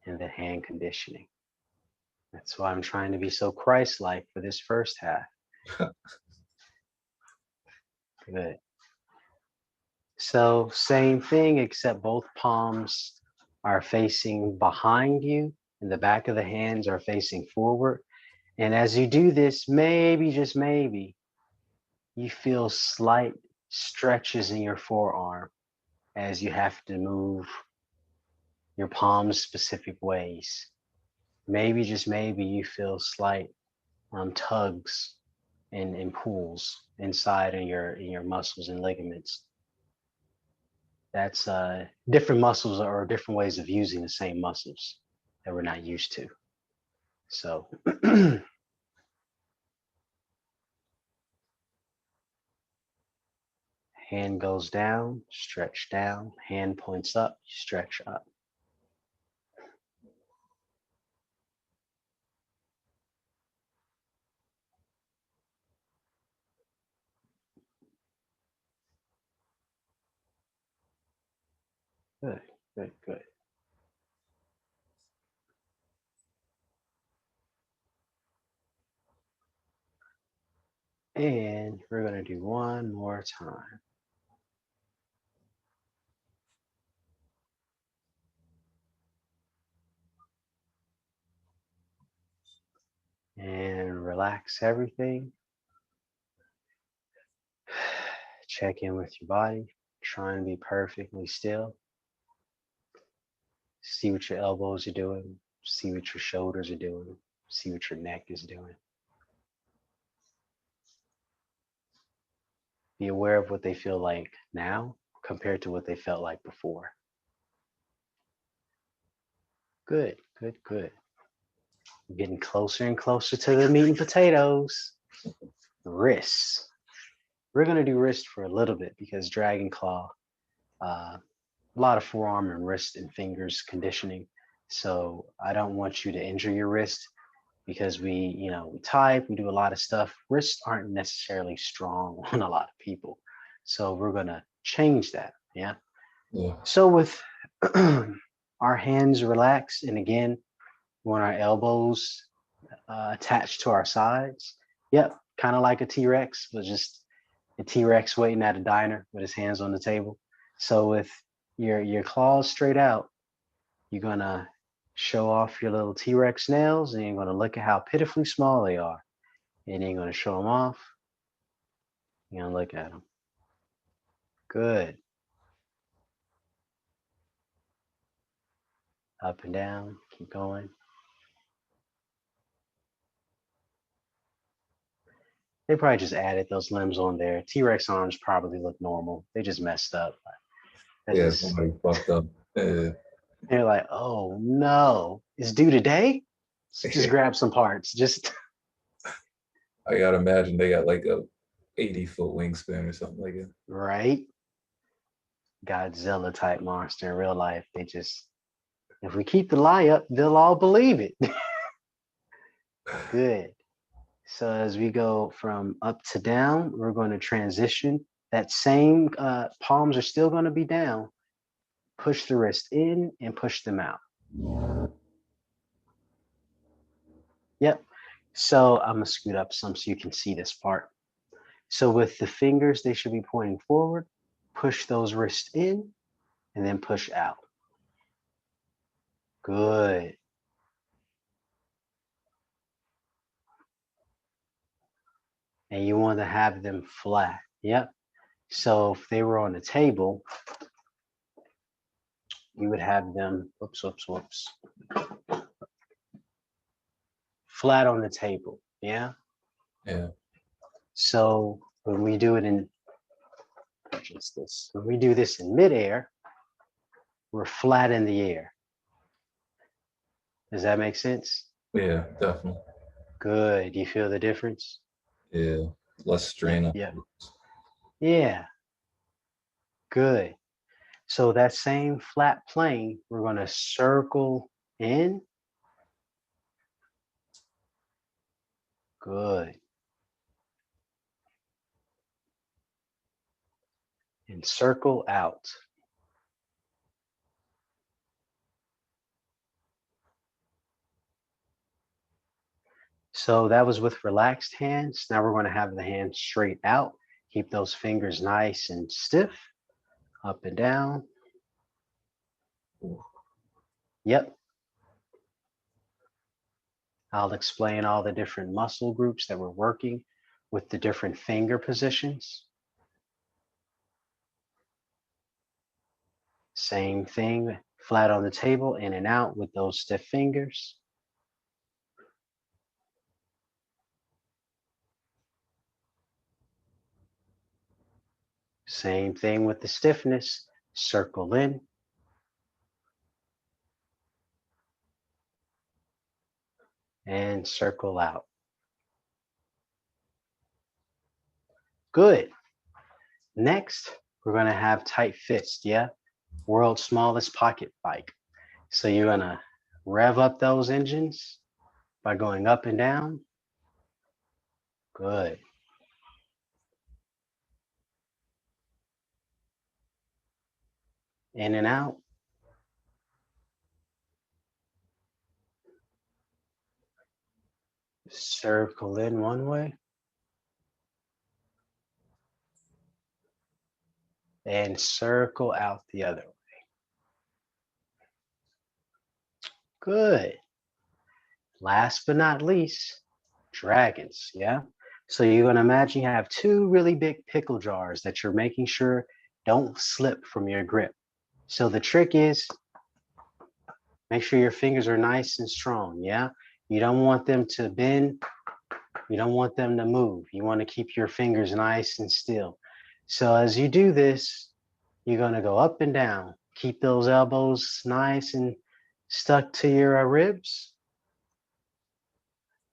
and the hand conditioning. That's why I'm trying to be so Christ-like for this first half. Good. So same thing, except both palms are facing behind you and the back of the hands are facing forward. And as you do this, maybe, just maybe, you feel slight stretches in your forearm as you have to move your palms specific ways. Maybe, just maybe, you feel slight tugs and pulls inside in your muscles and ligaments. That's different muscles or different ways of using the same muscles that we're not used to. So hand goes down, stretch down, hand points up, stretch up. Good, good, good. And we're going to do one more time. And relax everything. Check in with your body. Try and be perfectly still. See what your elbows are doing. See what your shoulders are doing. See what your neck is doing. Be aware of what they feel like now compared to what they felt like before. Good, good, good. Getting closer and closer to the meat and potatoes. Wrists. We're going to do wrist for a little bit because Dragon Claw, a lot of forearm and wrist and fingers conditioning. So I don't want you to injure your wrist because we type, we do a lot of stuff. Wrists aren't necessarily strong on a lot of people. So we're going to change that. Yeah. Yeah. So with our hands relaxed, and again, when our elbows attached to our sides, yep, kind of like a T-Rex, but just a T-Rex waiting at a diner with his hands on the table. So with your claws straight out, you're gonna show off your little T-Rex nails, and you're gonna look at how pitifully small they are. And you're gonna show them off. You're gonna look at them. Good. Up and down. Keep going. They probably just added those limbs on there. T-Rex arms probably look normal. They just messed up. That's Yeah, just, somebody fucked up. they're like, oh no, it's due today? Just grab some parts. Just I gotta imagine they got like a 80-foot wingspan or something like that. right. Godzilla type monster in real life. They just, if we keep the lie up, they'll all believe it. Good. So as we go from up to down, we're going to transition. That same palms are still going to be down. Push the wrist in and push them out. Yep. So I'm going to scoot up some so you can see this part. So with the fingers, they should be pointing forward. Push those wrists in and then push out. Good. And you want to have them flat. Yep. So if they were on the table, you would have them, whoops, flat on the table. Yeah. Yeah. So when we do it in, just this, when we do this in midair, we're flat in the air. Does that make sense? Yeah, definitely. Good. Do you feel the difference? Yeah. Less strain on Yeah. Yeah. Good. So that same flat plane, we're going to circle in. Good. And circle out. So that was with relaxed hands. Now we're going to have the hands straight out. Keep those fingers nice and stiff. Up and down. Yep. I'll explain all the different muscle groups that we're working with the different finger positions. Same thing, flat on the table, in and out with those stiff fingers. Same thing with the stiffness, circle in. And circle out. Good. Next, we're going to have tight fist, yeah? World's smallest pocket bike. So you're going to rev up those engines by going up and down. Good. In and out. Circle in one way. And circle out the other way. Good. Last but not least, dragons, yeah? So you're going to imagine you have two really big pickle jars that you're making sure don't slip from your grip. So the trick is make sure your fingers are nice and strong, yeah? You don't want them to bend. You don't want them to move. You want to keep your fingers nice and still. So as you do this, you're going to go up and down. Keep those elbows nice and stuck to your ribs.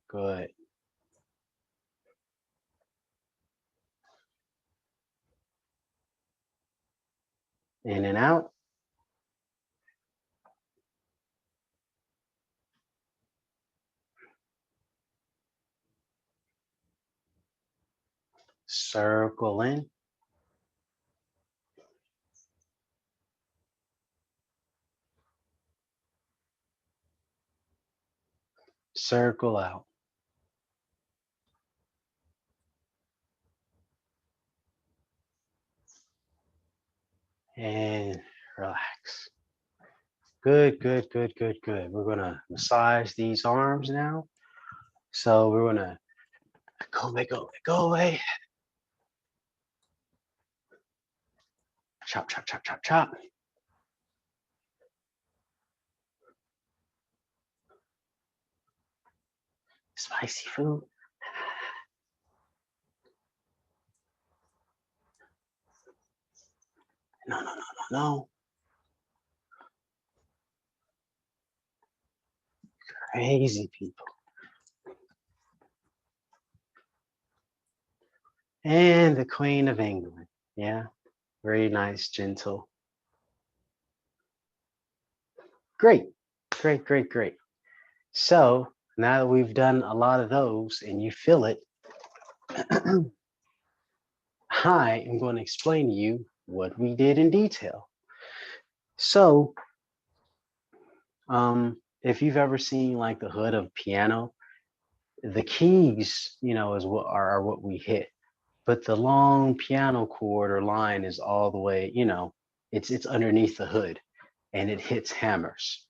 Good. In and out. Circle in. Circle out. and relax. Good, good, good, good, good. We're gonna massage these arms now. So we're gonna go away, go away, go away. Chop, chop, chop, chop, chop. Spicy food. No, no, no, no, no. Crazy people. And the Queen of England. Yeah, very nice, gentle. Great, great, great, great. So now that we've done a lot of those and you feel it, I am going to explain to you what we did in detail. So, if you've ever seen like the hood of piano, the keys, is what are what we hit, but the long piano chord or line is all the way, it's underneath the hood, and it hits hammers.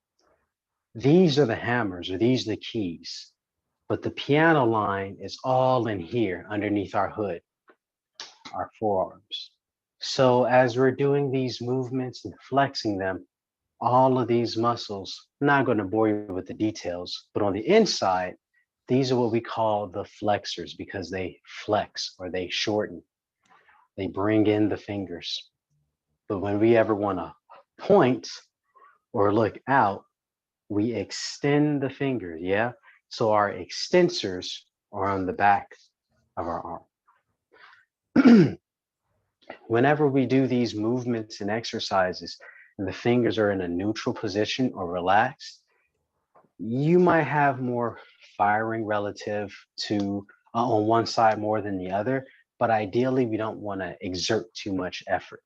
These are the hammers, or these are the keys, but the piano line is all in here underneath our hood, our forearms. So as we're doing these movements and flexing them, all of these muscles, I'm not going to bore you with the details, but on the inside, these are what we call the flexors because they flex or they shorten. They bring in the fingers. But when we ever want to point or look out, we extend the fingers, yeah? So our extensors are on the back of our arm. Whenever we do these movements and exercises, and the fingers are in a neutral position or relaxed, you might have more firing relative to on one side more than the other, but ideally we don't want to exert too much effort.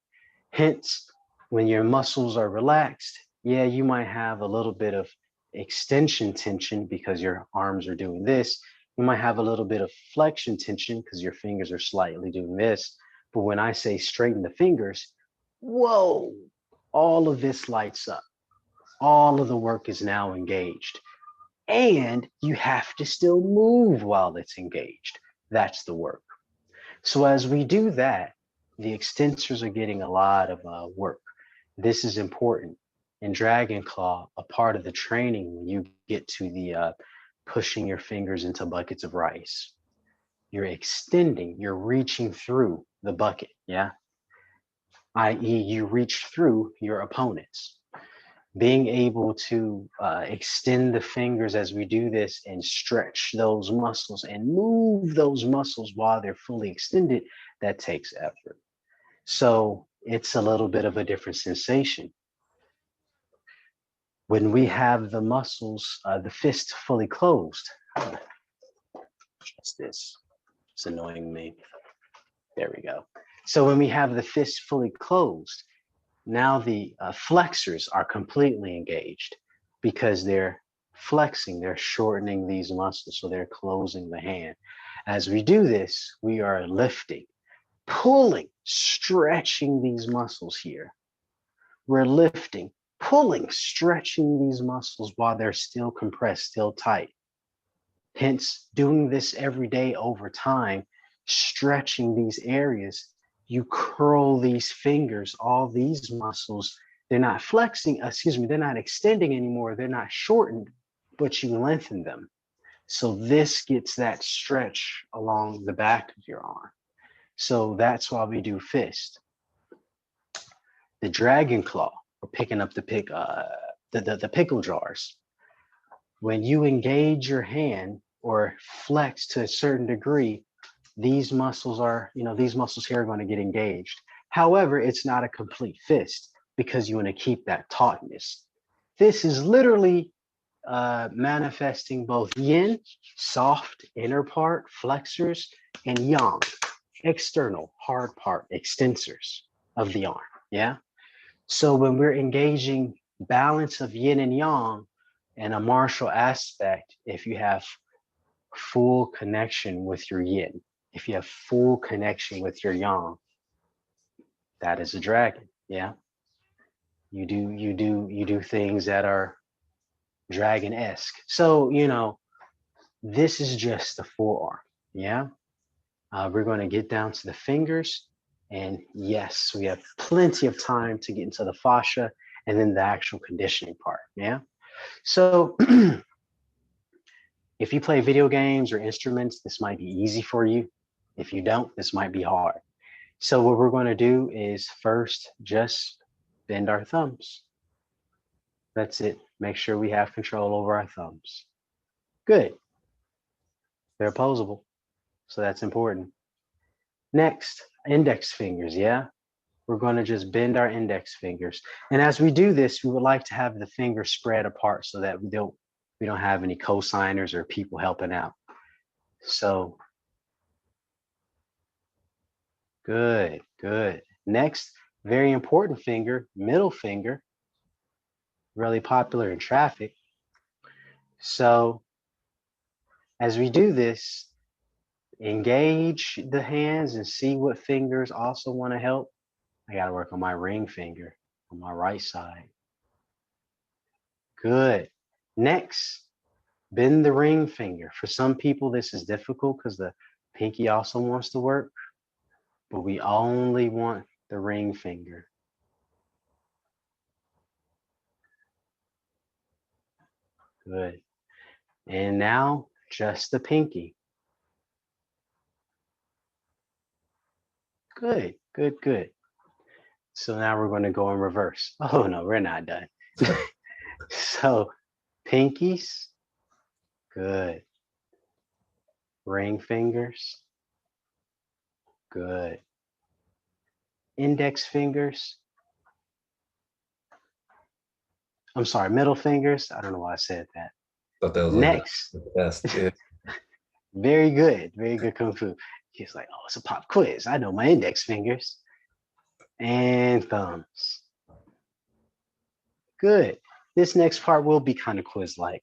Hence, when your muscles are relaxed, yeah, you might have a little bit of extension tension because your arms are doing this. You might have a little bit of flexion tension because your fingers are slightly doing this. But when I say straighten the fingers, whoa, all of this lights up. All of the work is now engaged. And you have to still move while it's engaged. That's the work. So as we do that, the extensors are getting a lot of work. This is important. In Dragon Claw, a part of the training when you get to the pushing your fingers into buckets of rice, you're extending, you're reaching through the bucket, yeah? i.e. you reach through your opponents. Being able to extend the fingers as we do this and stretch those muscles and move those muscles while they're fully extended, that takes effort. So it's a little bit of a different sensation. When we have the muscles, the fist fully closed, what's this? It's annoying me. There we go. So when we have the fist fully closed, now the flexors are completely engaged because they're flexing, they're shortening these muscles, so they're closing the hand. As we do this, we are lifting, pulling, stretching these muscles here. We're lifting, pulling, stretching these muscles while they're still compressed, still tight. Hence, doing this every day over time, stretching these areas, you curl these fingers, all these muscles, they're not flexing, they're not extending anymore, they're not shortened, but you lengthen them. So this gets that stretch along the back of your arm. So that's why we do fist. The dragon claw, or picking up the pickle jars. When you engage your hand or flex to a certain degree, these muscles here are going to get engaged. However, it's not a complete fist because you want to keep that tautness. This is literally manifesting both yin, soft inner part, flexors, and yang, external hard part, extensors of the arm. Yeah. So when we're engaging balance of yin and yang and a martial aspect, if you have full connection with your yin, if you have full connection with your yang, that is a dragon. Yeah. you do things that are dragon-esque. So, you know, this is just the forearm. Yeah. We're going to get down to the fingers. And yes, we have plenty of time to get into the fascia and then the actual conditioning part. Yeah. So if you play video games or instruments, this might be easy for you. If you don't, this might be hard. So what we're going to do is first just bend our thumbs. That's it. Make sure we have control over our thumbs. Good. They're opposable. So that's important. Next, index fingers. Yeah. We're going to just bend our index fingers. And as we do this, we would like to have the fingers spread apart so that we don't have any cosigners or people helping out. So good, good. Next, very important finger, middle finger, really popular in traffic. So as we do this, engage the hands and see what fingers also want to help. I got to work on my ring finger on my right side. Good. Next, bend the ring finger. For some people, this is difficult because the pinky also wants to work, but we only want the ring finger. Good. And now just the pinky. Good, good, good. So now we're going to go in reverse. Oh no, we're not done. So pinkies, good. Ring fingers, good. Index fingers. I'm sorry, middle fingers. I don't know why I said that. Thought that was Next. like the best. Yeah. Very good Kung Fu. He's like, oh, it's a pop quiz. I know my index fingers and thumbs. Good. This next part will be kind of quiz-like.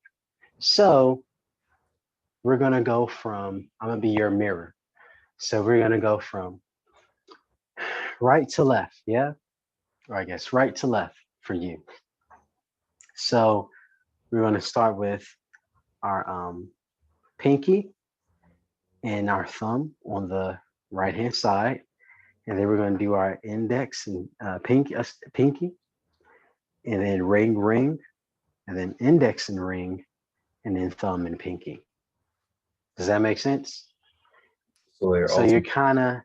So we're going to go from, I'm going to be your mirror. So we're going to go from right to left, yeah? Or I guess right to left for you. So we're going to start with our pinky and our thumb on the right-hand side. And then we're going to do our index and pinky, and then ring, and then index and ring, and then thumb and pinky. Does that make sense? So you're kind of,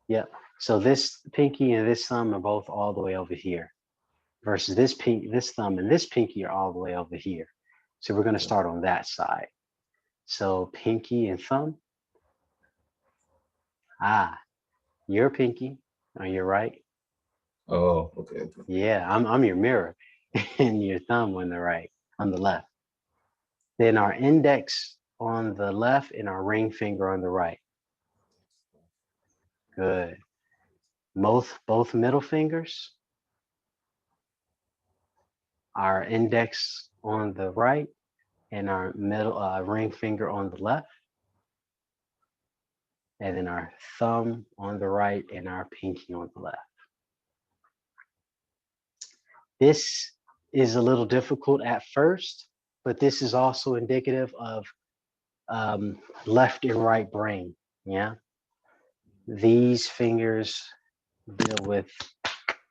yeah. So this pinky and this thumb are both all the way over here, versus this thumb and this pinky are all the way over here. So we're going to start on that side. So pinky and thumb. Your pinky on your right. Oh, okay. Yeah, I'm your mirror, and your thumb on the right, on the left. Then our index on the left and our ring finger on the right. Good. Both middle fingers. Our index on the right and our middle ring finger on the left. And then our thumb on the right and our pinky on the left. This is a little difficult at first, but this is also indicative of left and right brain. Yeah. These fingers deal with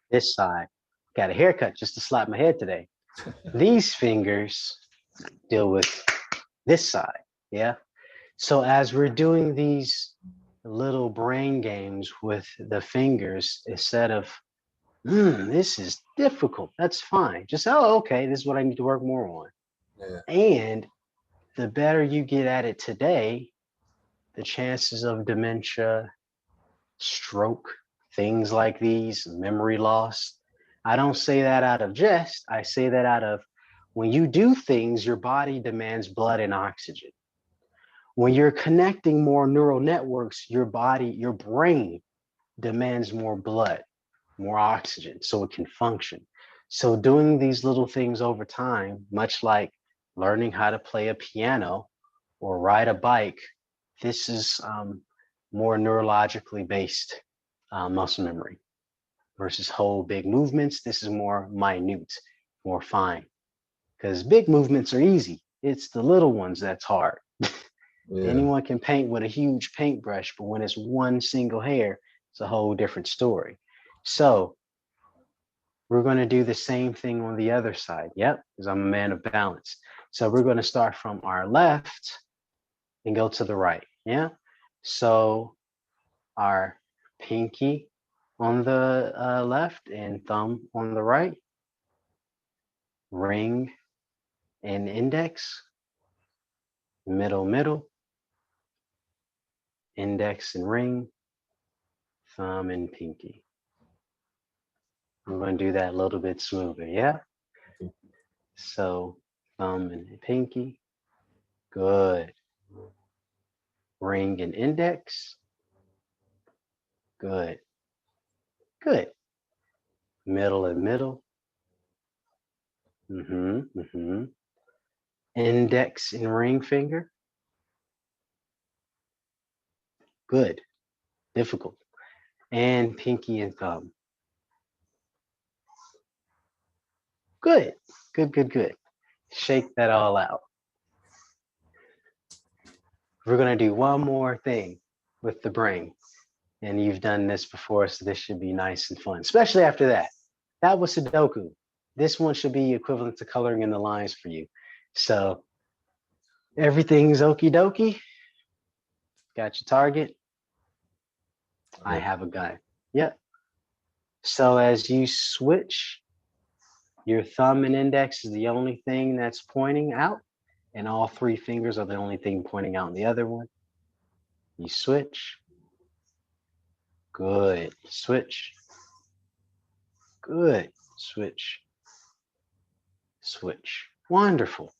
this side. Got a haircut just to slap my head today. These fingers deal with this side. Yeah. So as we're doing these little brain games with the fingers, instead of, this is difficult, that's fine. Just, oh, okay, this is what I need to work more on. Yeah. And the better you get at it today, the chances of dementia, stroke, things like these, memory loss. I don't say that out of jest. I say that out of when you do things, your body demands blood and oxygen. When you're connecting more neural networks, your body, your brain demands more blood, more oxygen, so it can function. So doing these little things over time, much like learning how to play a piano or ride a bike, this is more neurologically based muscle memory versus whole big movements. This is more minute, more fine, because big movements are easy. It's the little ones that's hard. Yeah. Anyone can paint with a huge paintbrush, but when it's one single hair, it's a whole different story. So we're going to do the same thing on the other side. Yep, because I'm a man of balance. So we're going to start from our left and go to the right. Yeah. So our pinky on the left and thumb on the right, ring and index, middle, index and ring, thumb and pinky. I'm going to do that a little bit smoother. Yeah. So thumb and pinky. Good. Ring and index. Good. Good. Middle and middle. Index and ring finger. Good. Difficult. And pinky and thumb. Good. Good. Shake that all out. We're going to do one more thing with the brain. And you've done this before, so this should be nice and fun, especially after that. That was Sudoku. This one should be equivalent to coloring in the lines for you. So everything's okie dokie. Got your target. I have a gun. Yep. So as you switch, your thumb and index is the only thing that's pointing out, and all three fingers are the only thing pointing out in the other one. You switch. Good. Switch. Good. Switch. Switch. Wonderful.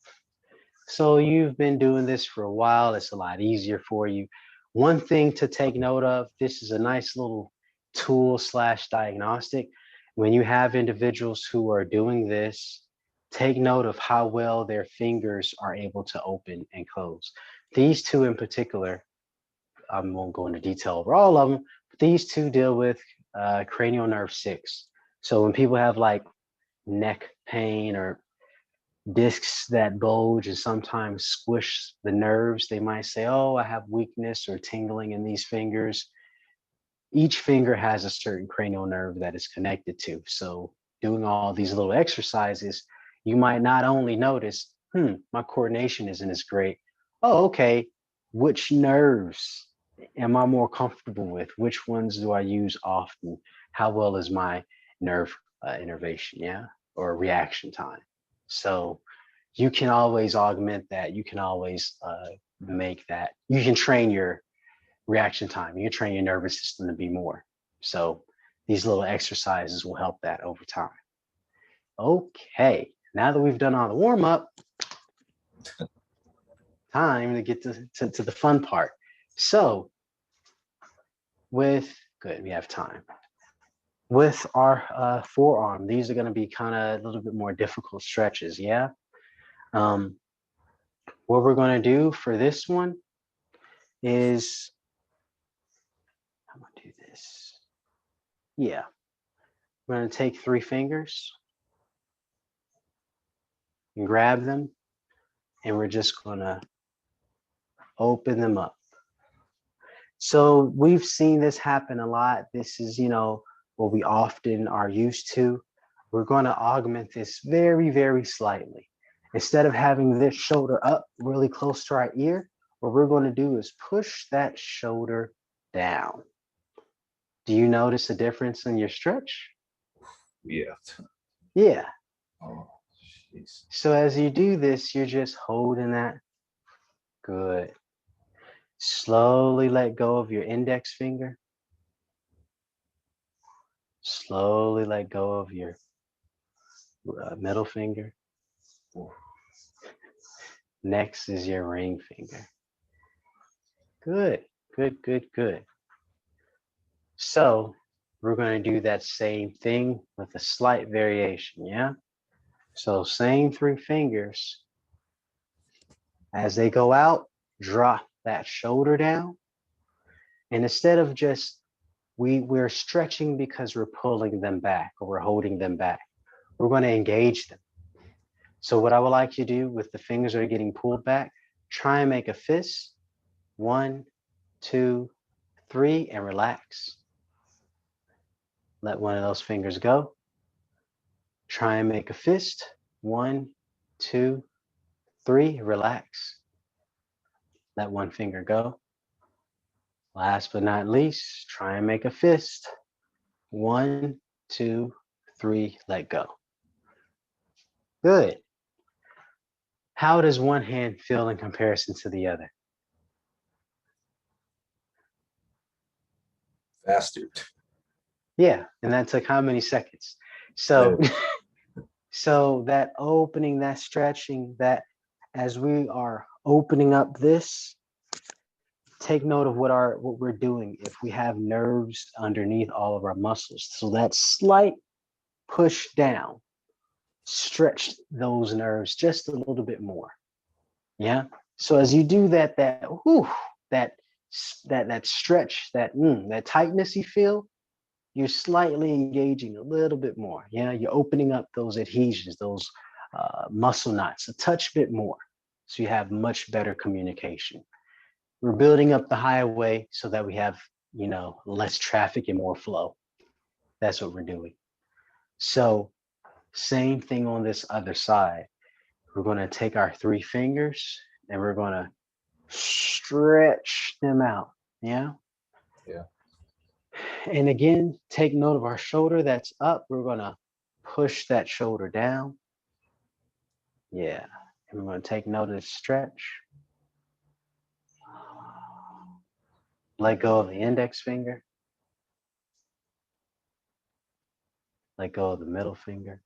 So you've been doing this for a while. It's a lot easier for you. One thing to take note of, this is a nice little tool / diagnostic. When you have individuals who are doing this, take note of how well their fingers are able to open and close. These two in particular, I won't go into detail over all of them, but these two deal with cranial nerve 6. So when people have like neck pain or discs that bulge and sometimes squish the nerves, they might say, oh, I have weakness or tingling in these fingers. Each finger has a certain cranial nerve that is connected to. So doing all these little exercises, you might not only notice, my coordination isn't as great. Oh, okay, which nerves am I more comfortable with? Which ones do I use often? How well is my nerve innervation, or reaction time? So you can always augment that. You can always make that. You can train your reaction time. You can train your nervous system to be more. So these little exercises will help that over time. Okay, now that we've done all the warm up, time to get to the fun part. So good, we have time. With our forearm, these are going to be kind of a little bit more difficult stretches, yeah? What we're going to do for this one is, I'm going to do this. Yeah, we're going to take 3 fingers and grab them, and we're just going to open them up. So we've seen this happen a lot. This is, what we often are used to. We're going to augment this very, very slightly. Instead of having this shoulder up really close to our ear, what we're going to do is push that shoulder down. Do you notice a difference in your stretch? Yeah. Yeah. Oh, jeez. So as you do this, you're just holding that. Good. Slowly let go of your index finger. Slowly let go of your middle finger. Next is your ring finger. Good. So we're going to do that same thing with a slight variation, yeah? So same 3 fingers. As they go out, drop that shoulder down. And instead of just we're stretching because we're pulling them back or we're holding them back. We're going to engage them. So what I would like you to do with the fingers that are getting pulled back, try and make a fist. 1, 2, 3, and relax. Let one of those fingers go. Try and make a fist. 1, 2, 3, relax. Let one finger go. Last but not least, try and make a fist. 1, 2, 3, let go. Good. How does one hand feel in comparison to the other? Faster. Yeah, and that took how many seconds? So, so that opening, that stretching, that as we are opening up this, take note of what we're doing if we have nerves underneath all of our muscles. So that slight push down, stretch those nerves just a little bit more. Yeah. So as you do that, that stretch, that tightness you feel, you're slightly engaging a little bit more. Yeah. You're opening up those adhesions, those muscle knots a touch bit more. So you have much better communication. We're building up the highway so that we have, less traffic and more flow. That's what we're doing. So same thing on this other side. We're going to take our 3 fingers and we're going to stretch them out. Yeah. Yeah. And again, take note of our shoulder that's up. We're going to push that shoulder down. Yeah. And we're going to take note of the stretch. Let go of the index finger. Let go of the middle finger.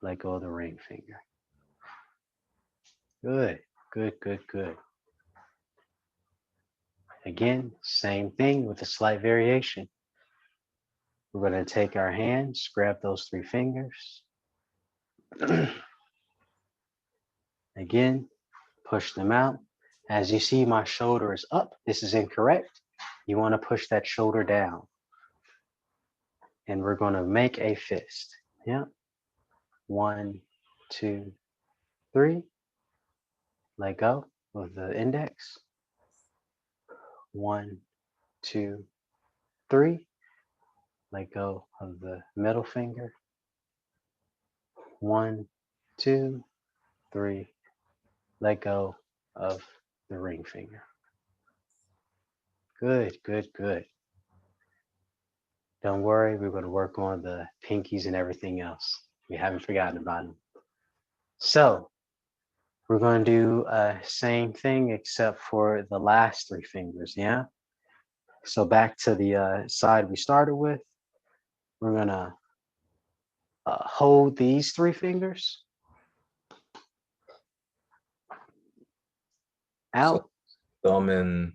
Let go of the ring finger. Good, good, good, good. Again, same thing with a slight variation. We're going to take our hands, grab those 3 fingers. Again, push them out. As you see, my shoulder is up. This is incorrect. You want to push that shoulder down. And we're going to make a fist. Yeah. 1, 2, 3. Let go of the index. 1, 2, 3. Let go of the middle finger. 1, 2, 3. Let go of the ring finger. Good, good, good. Don't worry, we're going to work on the pinkies and everything else. We haven't forgotten about them. So we're going to do same thing except for the last 3 fingers, yeah? So back to the side we started with. We're going to hold these 3 fingers out. So thumb and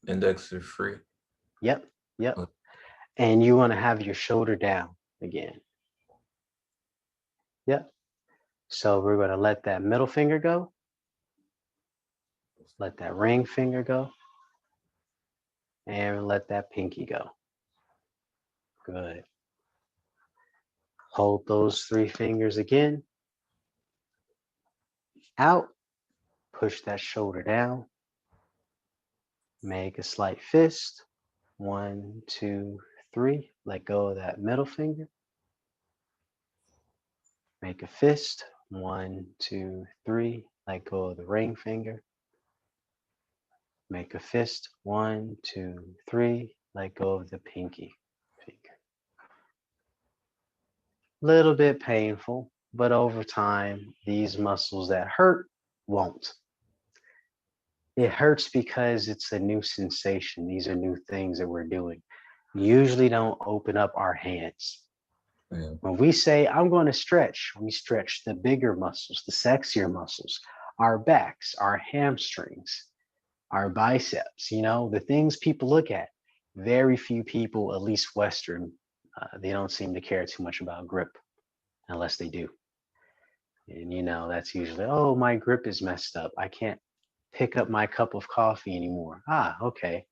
index are free. Yep, yep. And you want to have your shoulder down again. Yep. So we're going to let that middle finger go. Let that ring finger go. And let that pinky go. Good. Hold those 3 fingers again. Out. Push that shoulder down. Make a slight fist. 1, 2, 3. Let go of that middle finger. Make a fist. 1, 2, 3. Let go of the ring finger. Make a fist. 1, 2, 3. Let go of the pinky finger. Little bit painful, but over time, these muscles that hurt won't. It hurts because it's a new sensation. These are new things that we're doing. Usually don't open up our hands. Yeah. When we say, I'm going to stretch, we stretch the bigger muscles, the sexier muscles, our backs, our hamstrings, our biceps, the things people look at. Very few people, at least Western, they don't seem to care too much about grip unless they do. And that's usually, oh, my grip is messed up. I can't pick up my cup of coffee anymore. Ah, okay.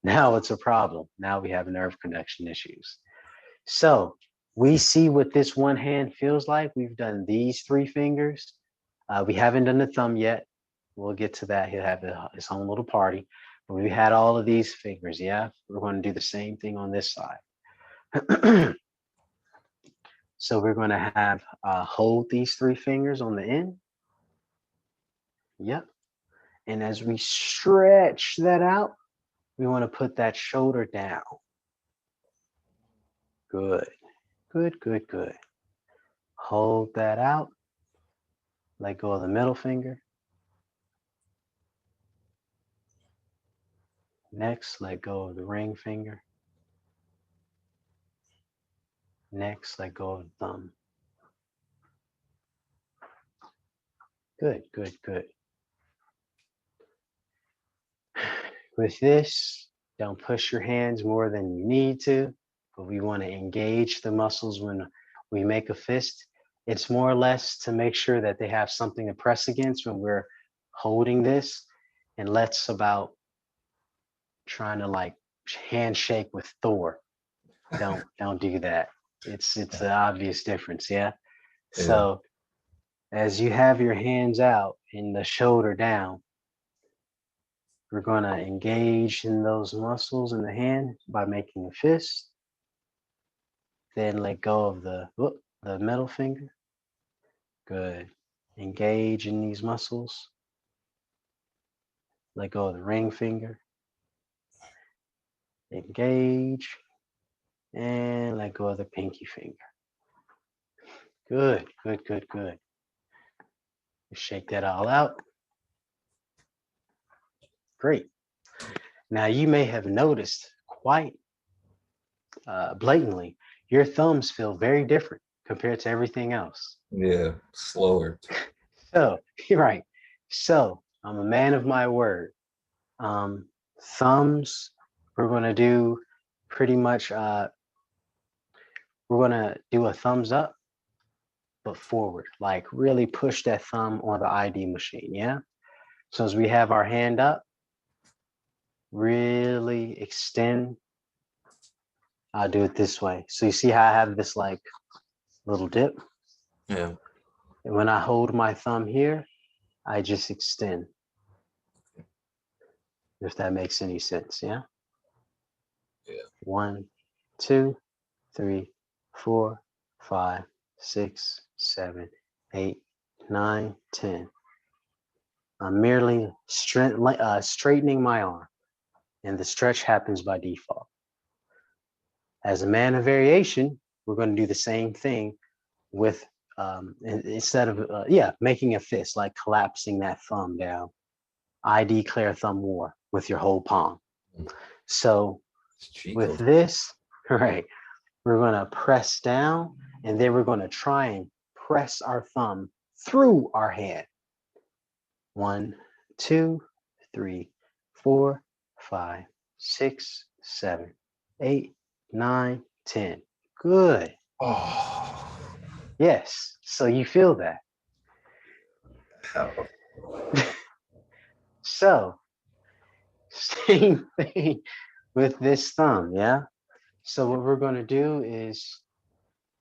Now it's a problem. Now we have nerve connection issues. So we see what this one hand feels like. We've done these three fingers. We haven't done the thumb yet. We'll get to that. He'll have his own little party. But we had all of these fingers, yeah? We're going to do the same thing on this side. So we're going to have hold these three fingers on the end. Yep. And as we stretch that out, we want to put that shoulder down. Good, good, good, good. Hold that out. Let go of the middle finger. Next, let go of the ring finger. Next, let go of the thumb. Good, good, good. With this, don't push your hands more than you need to, but we want to engage the muscles when we make a fist. It's more or less to make sure that they have something to press against when we're holding this, and less about trying to like handshake with Thor. Don't do that. It's an obvious difference, yeah? So as you have your hands out and the shoulder down, we're going to engage in those muscles in the hand by making a fist. Then let go of the middle finger. Good. Engage in these muscles. Let go of the ring finger. Engage. And let go of the pinky finger. Good, good, good, good. Shake that all out. Great. Now you may have noticed quite blatantly, your thumbs feel very different compared to everything else. Yeah, slower. So you're right. So I'm a man of my word. Thumbs, we're going to do pretty much, we're going to do a thumbs up, but forward, like really push that thumb on the ID machine, yeah? So as we have our hand up, really extend. I'll do it this way. So you see how I have this like little dip? Yeah. And when I hold my thumb here, I just extend. If that makes any sense, yeah? Yeah. 1, 2, 3, 4, 5, 6, 7, 8, 9, 10. I'm merely straightening my arm, and the stretch happens by default. As a man of variation, we're going to do the same thing with, instead of, making a fist, like collapsing that thumb down. I declare thumb war with your whole palm. So with this, right, we're going to press down, and then we're going to try and press our thumb through our hand. 1, 2, 3, 4, 5, 6, 7, 8, 9, 10. Good. Oh. Yes. So you feel that. How? So same thing with this thumb, yeah? So what we're going to do is,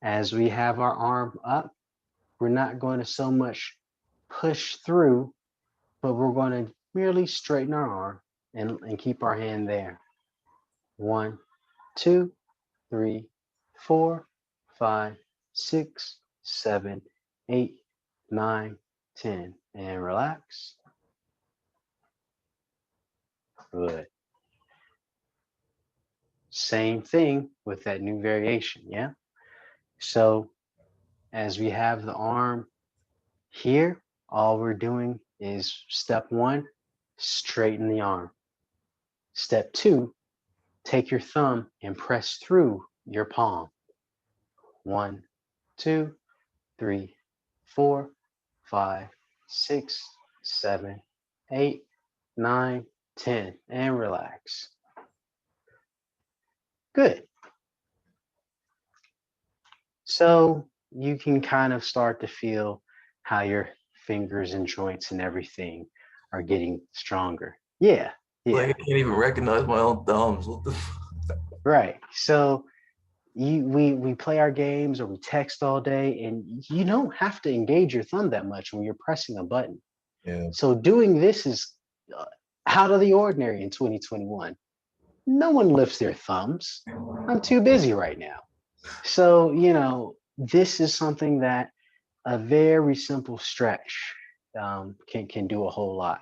as we have our arm up, we're not going to so much push through, but we're going to merely straighten our arm and keep our hand there. 1, 2, 3, 4, 5, 6, 7, 8, 9, 10. And relax. Good. Same thing with that new variation, yeah? So as we have the arm here, all we're doing is step 1, straighten the arm. Step 2, take your thumb and press through your palm. 1, 2, 3, 4, 5, 6, 7, 8, 9, 10, and relax. Good. So you can kind of start to feel how your fingers and joints and everything are getting stronger. Yeah, Like Yeah, I can't even recognize my own thumbs. What the right. So we play our games or we text all day, and you don't have to engage your thumb that much when you're pressing a button. Yeah. So doing this is uh, out of the ordinary in 2021. No one lifts their thumbs. I'm too busy right now. So, this is something that a very simple stretch can do a whole lot.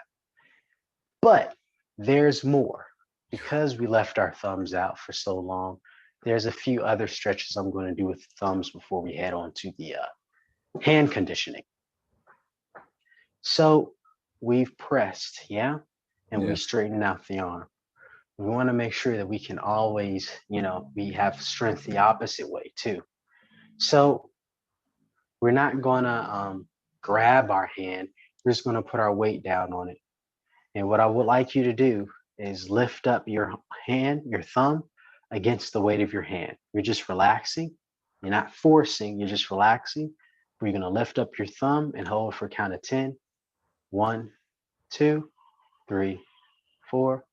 But there's more. Because we left our thumbs out for so long, there's a few other stretches I'm going to do with the thumbs before we head on to the hand conditioning. So we've pressed, yeah, and we Yeah. straighten out the arm. We want to make sure that we can always, we have strength the opposite way too. So we're not going to grab our hand. We're just going to put our weight down on it. And what I would like you to do is lift up your hand, your thumb against the weight of your hand. You're just relaxing. You're not forcing, you're just relaxing. We're going to lift up your thumb and hold for a count of 10. 1, 2, 3, 4,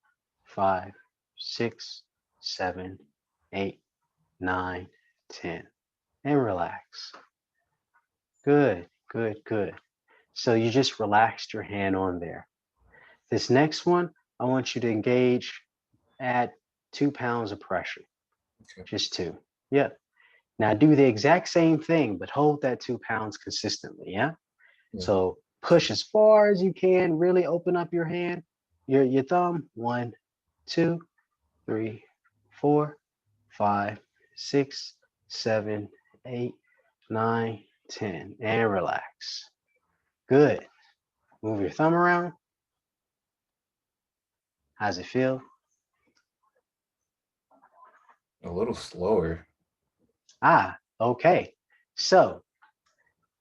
5, 6, 7, 8, 9, 10. And relax. Good, good, good. So you just relaxed your hand on there. This next one, I want you to engage at 2 pounds of pressure. Okay. Just 2. Yeah. Now do the exact same thing, but hold that 2 pounds consistently. Yeah. Yeah. So push as far as you can. Really open up your hand, your thumb. 1, 2, 3, 4, 5, 6, 7, 8, 9, 10. And relax. Good. Move your thumb around. How's it feel? A little slower. Okay. So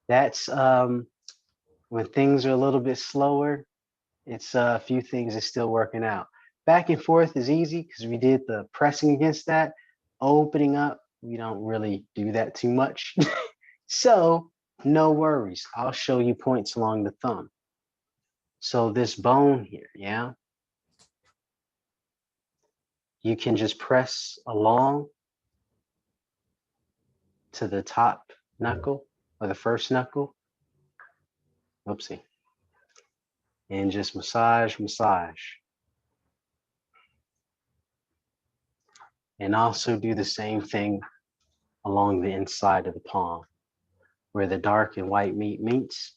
that's when things are a little bit slower, it's a few things that's still working out. Back and forth is easy because we did the pressing against that. Opening up, we don't really do that too much. So no worries. I'll show you points along the thumb. So this bone here, yeah, you can just press along to the top knuckle or the first knuckle. Oopsie. And just massage, massage. And also do the same thing along the inside of the palm where the dark and white meat meets.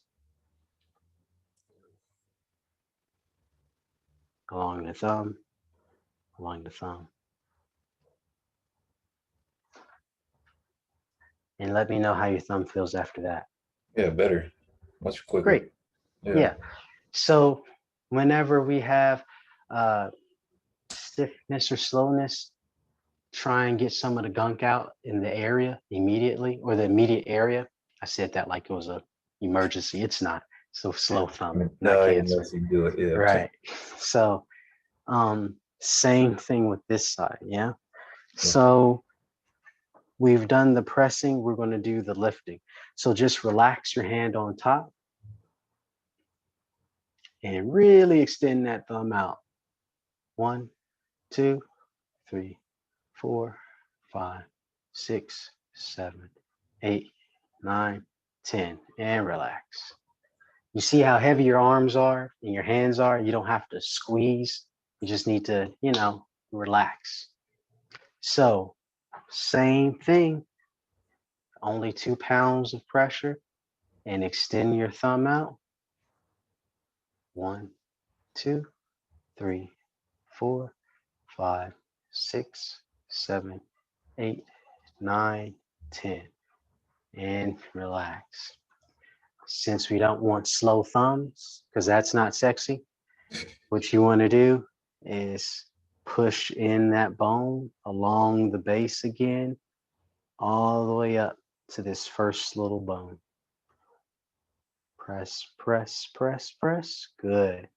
Along the thumb, along the thumb. And let me know how your thumb feels after that. Yeah, better. Much quicker. Great. Yeah. Yeah. So whenever we have stiffness or slowness, try and get some of the gunk out in the area immediately or the immediate area. I said that like it was a emergency. It's not. So slow thumb, not Die cancer. unless you do it. Yeah. Right. So same thing with this side. Yeah. Yeah. So we've done the pressing. We're going to do the lifting. So just relax your hand on top and really extend that thumb out. 1, 2, 3, 4, 5, 6, 7, 8, 9, 10, and relax. You see how heavy your arms are and your hands are? You don't have to squeeze. You just need to, relax. So, same thing, only 2 pounds of pressure and extend your thumb out. 1, 2, 3, 4, 5, 6, 7, 8, 9, 10, and relax. Since we don't want slow thumbs, because that's not sexy, what you want to do is push in that bone along the base again, all the way up to this first little bone. Press, press, press, press. Good.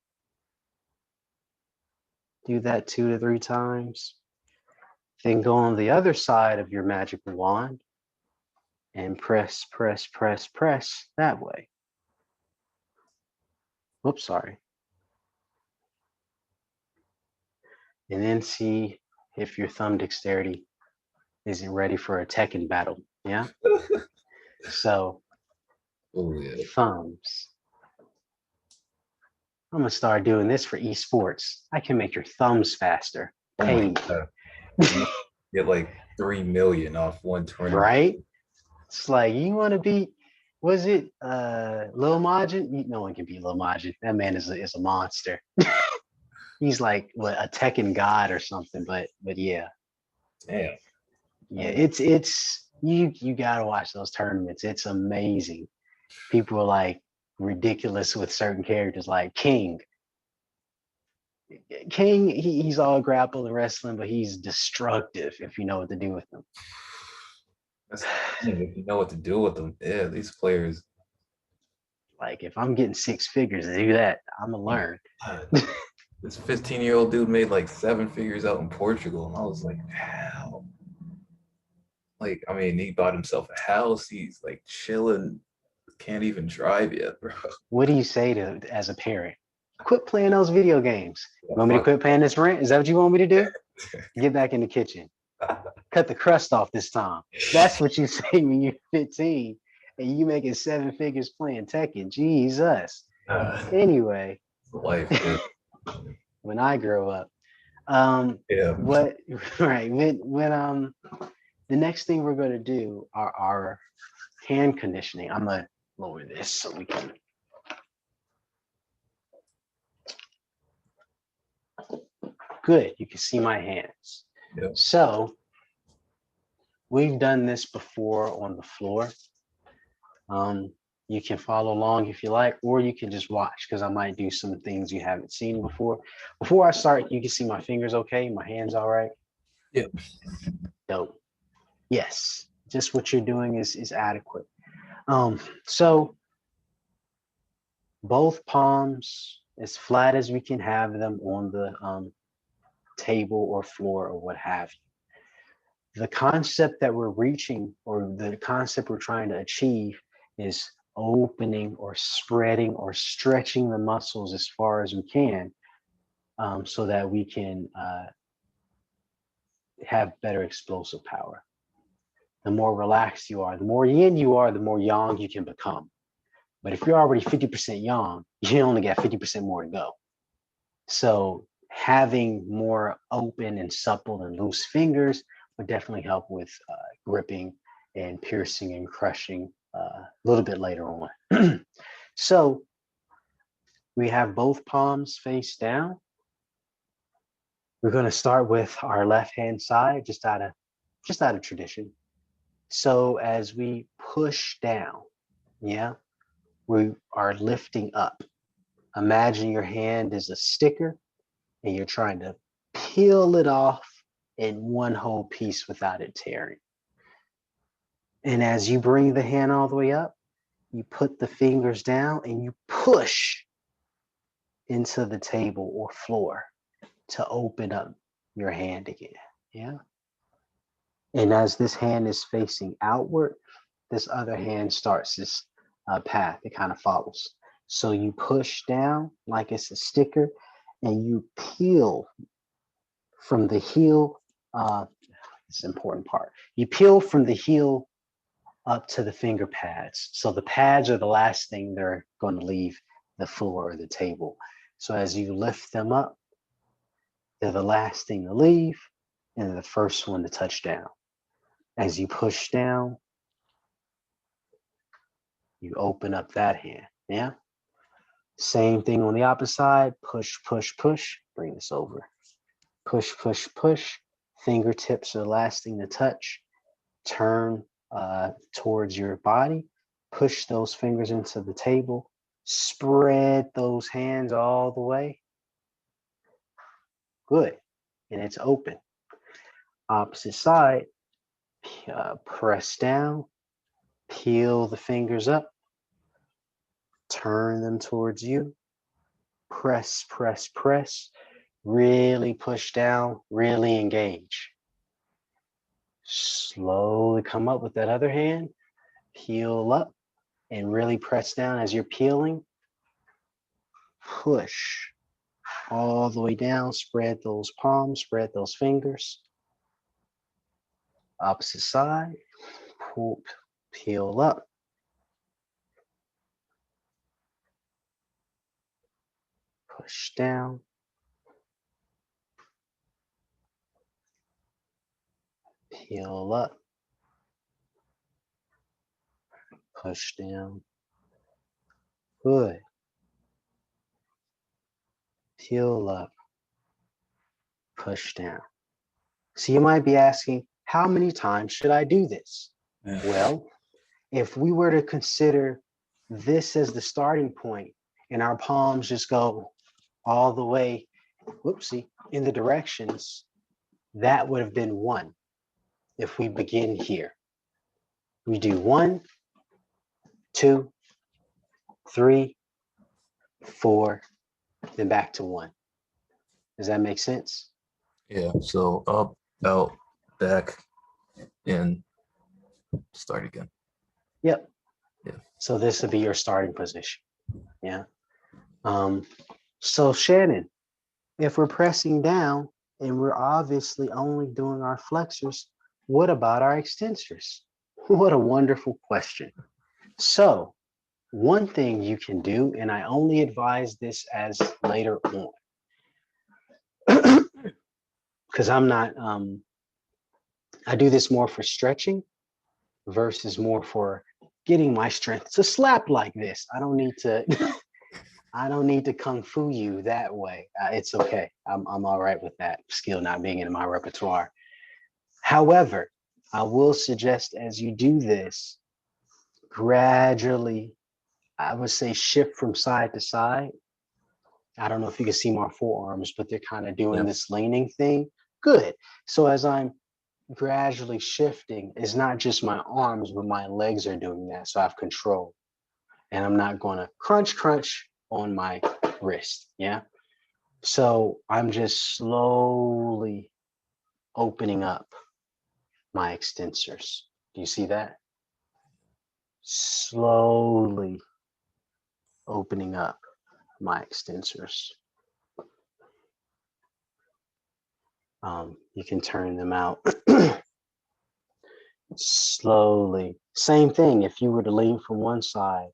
Do that 2 to 3 times. Then go on the other side of your magic wand and press, press, press, press that way. Whoops, sorry. and then see if your thumb dexterity isn't ready for a Tekken battle. Yeah. So Oh yeah. thumbs. I'm gonna start doing this for esports. I can make your thumbs faster. Oh my Paid. god. You get like 3 million off one tournament. Right? It's like you want to beat. Was it Lil Majin? No one can beat Lil Majin. That man is a monster. He's like what a Tekken god or something. But yeah, Damn. yeah. It's you gotta watch those tournaments. It's amazing. People are like ridiculous with certain characters like King. King, he's all grapple and wrestling, but he's destructive if you know what to do with him. That's the thing, if you know what to do with them. Yeah, these players. Like if I'm getting six figures to do that, I'm gonna learn. This 15-year-old dude made like 7 figures out in Portugal, and I was like, how? Like, I mean, he bought himself a house. He's like chilling. Can't even drive yet, bro. What do you say to as a parent? Quit playing those video games. Yeah, You want me to fuck quit paying this rent? Is that what you want me to do? Get back in the kitchen. Cut the crust off this time. That's what you say when you're 15 and you making seven figures playing Tekken. Jesus. Anyway, life, dude. when I grow up, Yeah. what right when the next thing we're going to do are our hand conditioning. I'm gonna lower this so we can. Good, you can see my hands. Yep. So we've done this before on the floor. You can follow along if you like, or you can just watch because I might do some things you haven't seen before. Before I start, you can see my fingers okay, my hands all right. Yep. Dope. Yes, just what you're doing is adequate. So both palms as flat as we can have them on the table or floor or what have you. The concept that we're reaching or the concept we're trying to achieve is opening or spreading or stretching the muscles as far as we can so that we can have better explosive power. The more relaxed you are, the more yin you are, the more yang you can become. But if you're already 50% yang, you only got 50% more to go. So having more open and supple and loose fingers would definitely help with gripping and piercing and crushing a little bit later on. So we have both palms face down. We're going to start with our left hand side, just out of tradition. So as we push down, yeah, we are lifting up. Imagine your hand is a sticker and you're trying to peel it off in one whole piece without it tearing. And as you bring the hand all the way up, you put the fingers down and you push into the table or floor to open up your hand again. Yeah. And as this hand is facing outward, this other hand starts this path. It kind of follows. So you push down like it's a sticker and you peel from the heel. It's an important part. You peel from the heel up to the finger pads. So the pads are the last thing they're going to leave the floor or the table. So as you lift them up, they're the last thing to leave and the first one to touch down. As you push down, you open up that hand. Yeah. Same thing on the opposite side. Push, push, push. Bring this over. Push, push, push. Fingertips are the last thing to touch. Turn towards your body. Push those fingers into the table. Spread those hands all the way. Good. And it's open. Opposite side. Press down. Peel the fingers up. Turn them towards you. Press, press, press. Really push down. Really engage. Slowly come up with that other hand. Peel up and really press down as you're peeling. Push. all the way down. Spread those palms, spread those fingers. Opposite side. Pull, peel up. Push down. Peel up. Push down. Good. Peel up. Push down. So you might be asking, how many times should I do this? Yeah. Well, if we were to consider this as the starting point and our palms just go all the way, whoopsie, in the directions, that would have been 1. If we begin here, we do 1, 2, 3, 4, then back to 1. Does that make sense? Yeah. So up, out, back, in, start again. Yep. Yeah. So this would be your starting position. Yeah. So Shannon, if we're pressing down and we're obviously only doing our flexors, what about our extensors? What a wonderful question. So one thing you can do, and I only advise this as later on, because I'm not, I do this more for stretching versus more for getting my strength to slap like this. I don't need to, I don't need to kung fu you that way. It's okay. I'm all right with that skill not being in my repertoire. However, I will suggest as you do this, gradually, I would say shift from side to side. I don't know if you can see my forearms, but they're kind of doing this leaning thing. Good. So as I'm gradually shifting, it's not just my arms, but my legs are doing that. So I have control. And I'm not going to crunch on my wrist. Yeah. So I'm just slowly opening up my extensors. Do you see that? Slowly opening up my extensors. You can turn them out slowly. Same thing. If you were to lean from one side,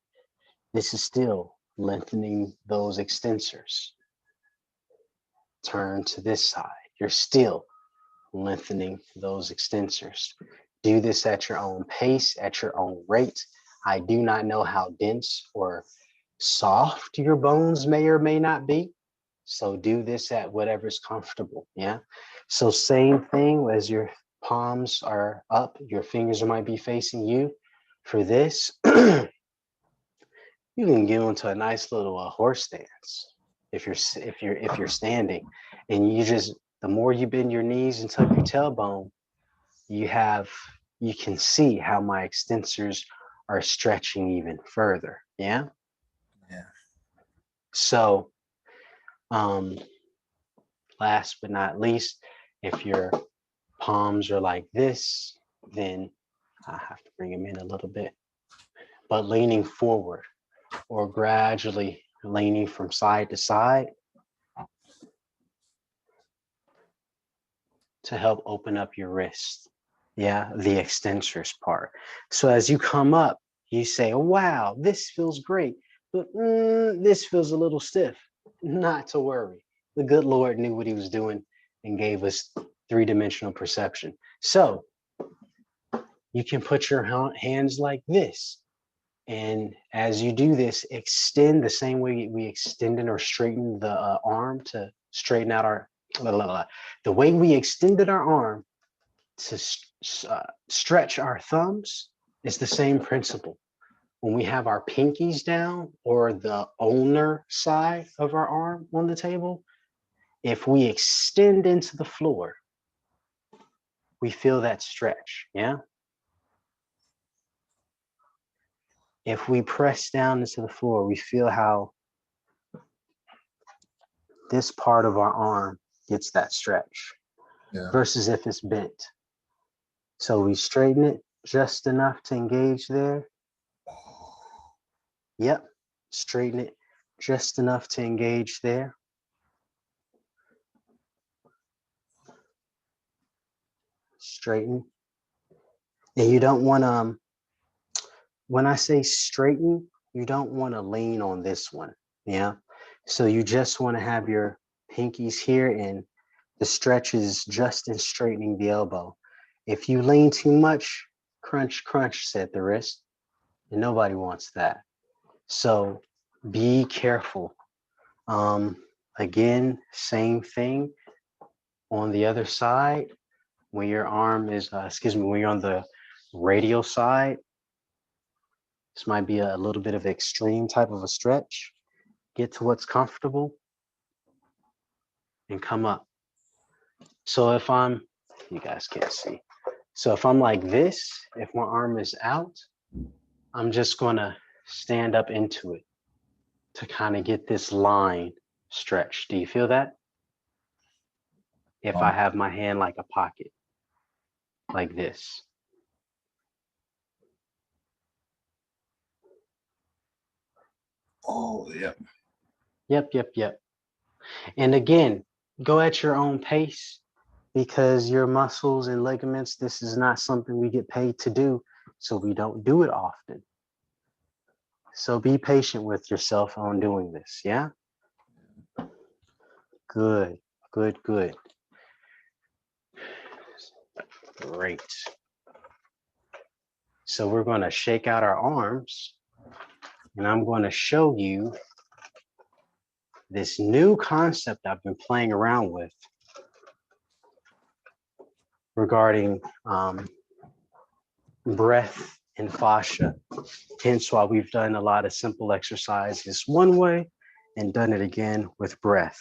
this is still lengthening those extensors. Turn to this side. You're still lengthening those extensors. Do this at your own pace, at your own rate. I do not know how dense or soft your bones may or may not be. So do this at whatever's comfortable. Yeah. So same thing as your palms are up, your fingers might be facing you. For this, you can get into a nice little horse stance if you're standing, and you just, the more you bend your knees and tuck your tailbone, you can see how my extensors are stretching even further. Yeah. Yeah. So last but not least, if your palms are like this, then I have to bring them in a little bit, but leaning forward or gradually leaning from side to side to help open up your wrist. Yeah, the extensors part. So as you come up, you say, oh, wow, this feels great, but this feels a little stiff. Not to worry. The good Lord knew what he was doing and gave us three-dimensional perception. So you can put your hands like this. And as you do this, extend the same way we extended or straightened the arm to straighten out our, the way we extended our arm to stretch our thumbs is the same principle. When we have our pinkies down or the ulnar side of our arm on the table, if we extend into the floor, we feel that stretch, yeah? If we press down into the floor, we feel how this part of our arm gets that stretch, versus if it's bent. So we straighten it just enough to engage there. Yep, straighten it just enough to engage there. straighten. And you don't want to, when I say straighten, you don't want to lean on this one. Yeah. So you just want to have your pinkies here and the stretch is just in straightening the elbow. If you lean too much, crunch, crunch, said the wrist. And nobody wants that. So be careful. Again, same thing on the other side. When your arm is, when you're on the radial side, this might be a little bit of extreme type of a stretch. Get to what's comfortable and come up. So if you guys can't see. So if I'm like this, if my arm is out, I'm just gonna stand up into it to kind of get this line stretched. Do you feel that? If I have my hand like a pocket, like this. Oh, yep. Yep. And again, go at your own pace because your muscles and ligaments, this is not something we get paid to do, so we don't do it often. So be patient with yourself on doing this, yeah? Good. Great. So we're going to shake out our arms, and I'm going to show you this new concept I've been playing around with regarding breath and fascia. Hence why we've done a lot of simple exercises one way and done it again with breath.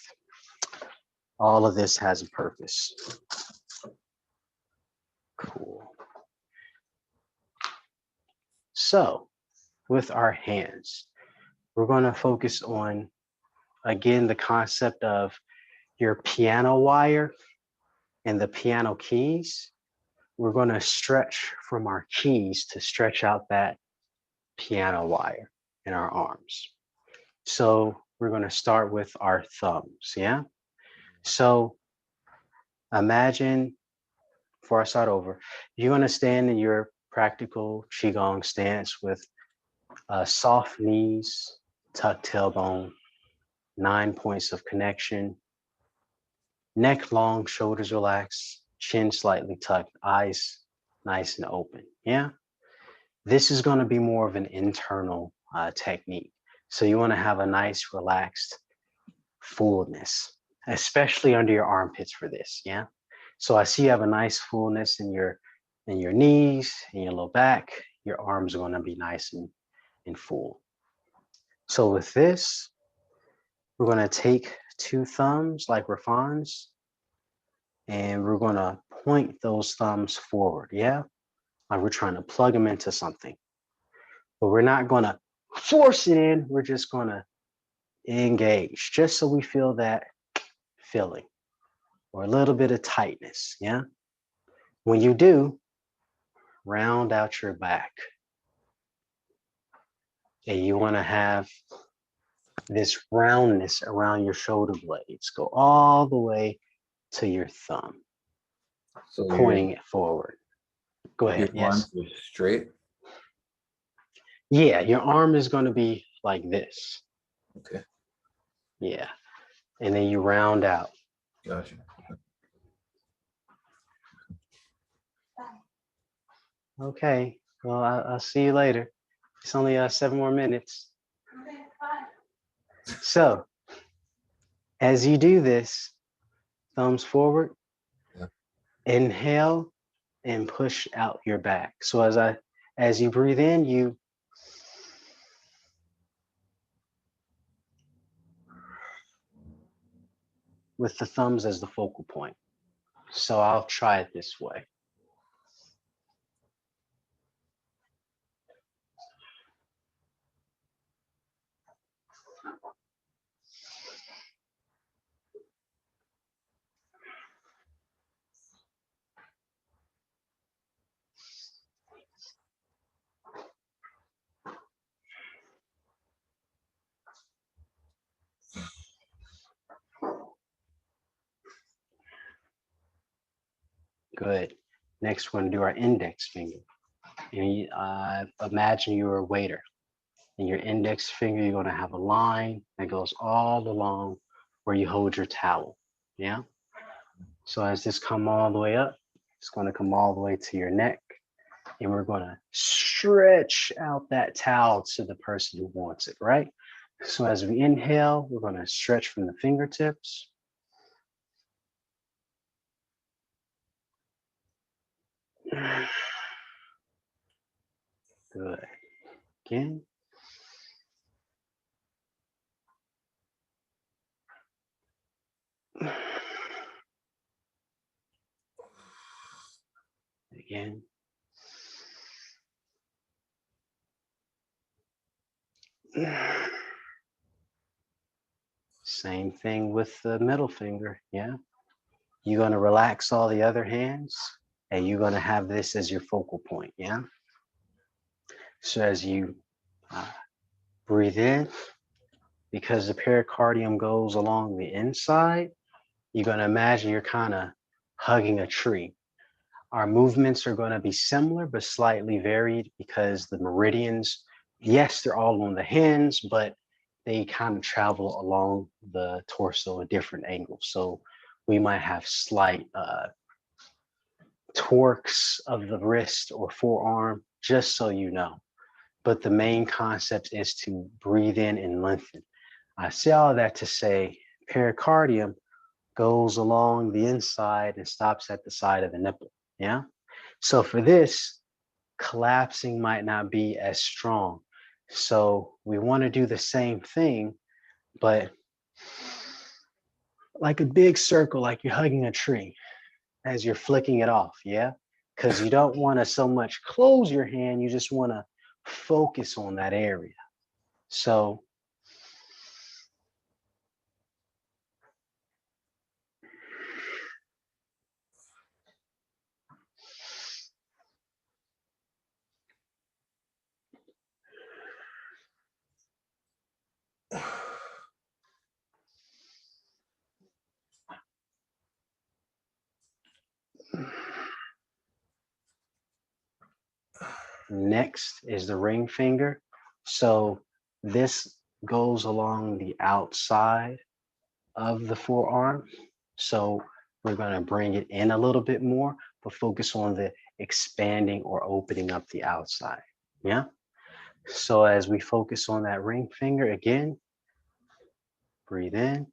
All of this has a purpose. Cool. So with our hands, we're going to focus on, again, the concept of your piano wire and the piano keys. We're going to stretch from our keys to stretch out that piano wire in our arms. So we're going to start with our thumbs, yeah? So imagine, before I start over, you're going to stand in your practical Qigong stance with soft knees, tucked tailbone, 9 points of connection, neck long, shoulders relaxed, chin slightly tucked, eyes nice and open, yeah? This is going to be more of an internal technique. So you want to have a nice, relaxed fullness, especially under your armpits for this, yeah? So I see you have a nice fullness in your knees, in your low back. Your arms are going to be nice and full. So with this, we're going to take 2 thumbs like Rafans, and we're going to point those thumbs forward, yeah? Like we're trying to plug them into something. But we're not going to force it in. We're just going to engage, just so we feel that filling or a little bit of tightness, yeah? When you do, round out your back. And you want to have this roundness around your shoulder blades. Go all the way to your thumb, So pointing it forward. Go ahead, your arms yes. are straight? Yeah, your arm is going to be like this. Okay. Yeah, and then you round out. Gotcha. Okay, well, I'll see you later. It's only 7 more minutes. Okay, bye. So, as you do this, thumbs forward, Yeah. inhale and push out your back. So as you breathe in, you with the thumbs as the focal point. So I'll try it this way. Good. Next, we're going to do our index finger. And imagine you're a waiter. In your index finger, you're going to have a line that goes all along where you hold your towel. Yeah. So as this come all the way up, it's going to come all the way to your neck. And we're going to stretch out that towel to the person who wants it, right? So as we inhale, we're going to stretch from the fingertips. Good. Again. Again. Same thing with the middle finger, yeah? You're gonna relax all the other hands and you're gonna have this as your focal point, yeah? So as you breathe in, because the pericardium goes along the inside, you're gonna imagine you're kind of hugging a tree. Our movements are gonna be similar, but slightly varied because the meridians, yes, they're all on the hands, but they kind of travel along the torso at different angles. So we might have slight torques of the wrist or forearm, just so you know. But the main concept is to breathe in and lengthen. I say all that to say pericardium goes along the inside and stops at the side of the nipple. Yeah. So for this, collapsing might not be as strong. So we want to do the same thing, but like a big circle, like you're hugging a tree as you're flicking it off. Yeah. Because you don't want to so much close your hand, you just want to focus on that area. So next is the ring finger. So this goes along the outside of the forearm. So we're going to bring it in a little bit more, but focus on the expanding or opening up the outside. Yeah. So as we focus on that ring finger again, breathe in.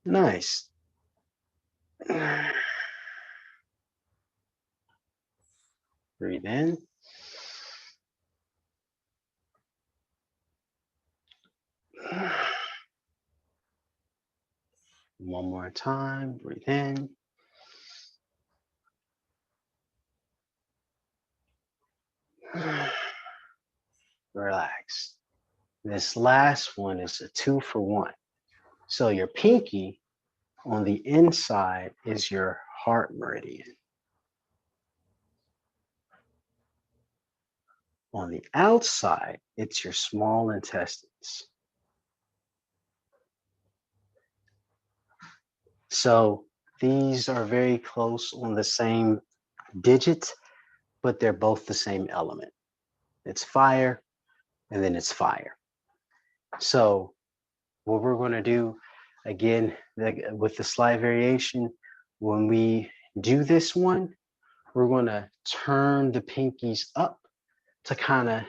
Nice. Breathe in. One more time, breathe in. Relax. This last one is a 2-for-1. So your pinky on the inside is your heart meridian. On the outside, it's your small intestines. So these are very close on the same digit, but they're both the same element. It's fire, and then it's fire. So what we're going to do, again, with the slight variation, when we do this one, we're going to turn the pinkies up to kind of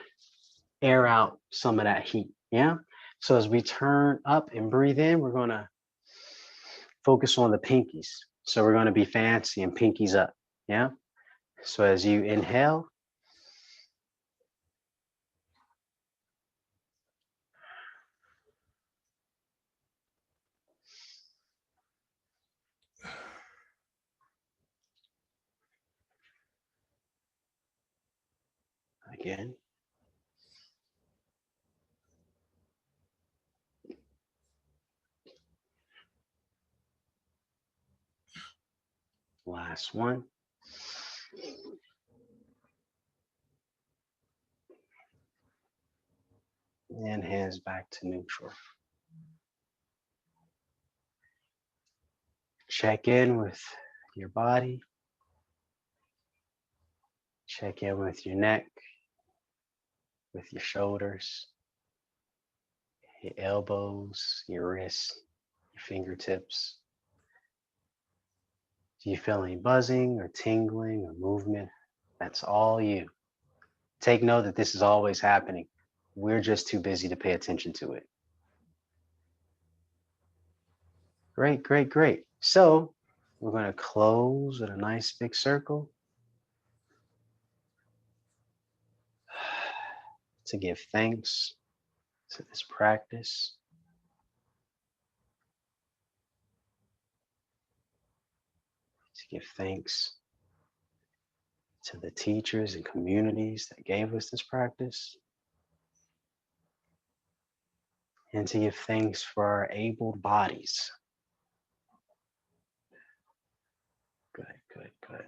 air out some of that heat. Yeah. So as we turn up and breathe in, we're going to focus on the pinkies. So we're going to be fancy and pinkies up. Yeah. So as you inhale, again. Last one. And hands back to neutral. Check in with your body. Check in with your neck, with your shoulders, your elbows, your wrists, your fingertips. Do you feel any buzzing or tingling or movement? That's all you. Take note that this is always happening. We're just too busy to pay attention to it. Great, great, great. So we're going to close with a nice big circle to give thanks to this practice. To give thanks to the teachers and communities that gave us this practice. And to give thanks for our able bodies. Good, good, good.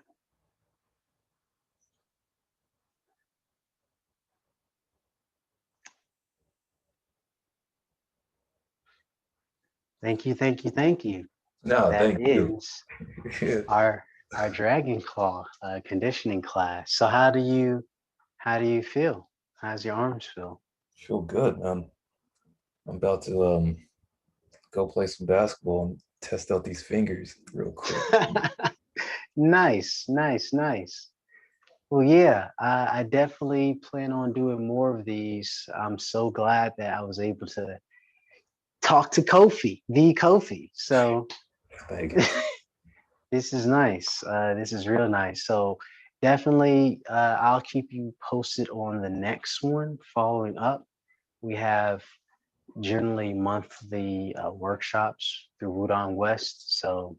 Thank you, thank you, thank you. No, That thank you. ends our Dragon Claw conditioning class. So how do you feel? How's your arms feel? Feel good. I'm about to go play some basketball and test out these fingers real quick. Nice, nice, nice. Well, yeah, I definitely plan on doing more of these. I'm so glad that I was able to talk to Kofi, the Kofi. So Thank you. this is nice. This is real nice. So definitely, I'll keep you posted on the next one following up. We have generally monthly workshops through Wudang West. So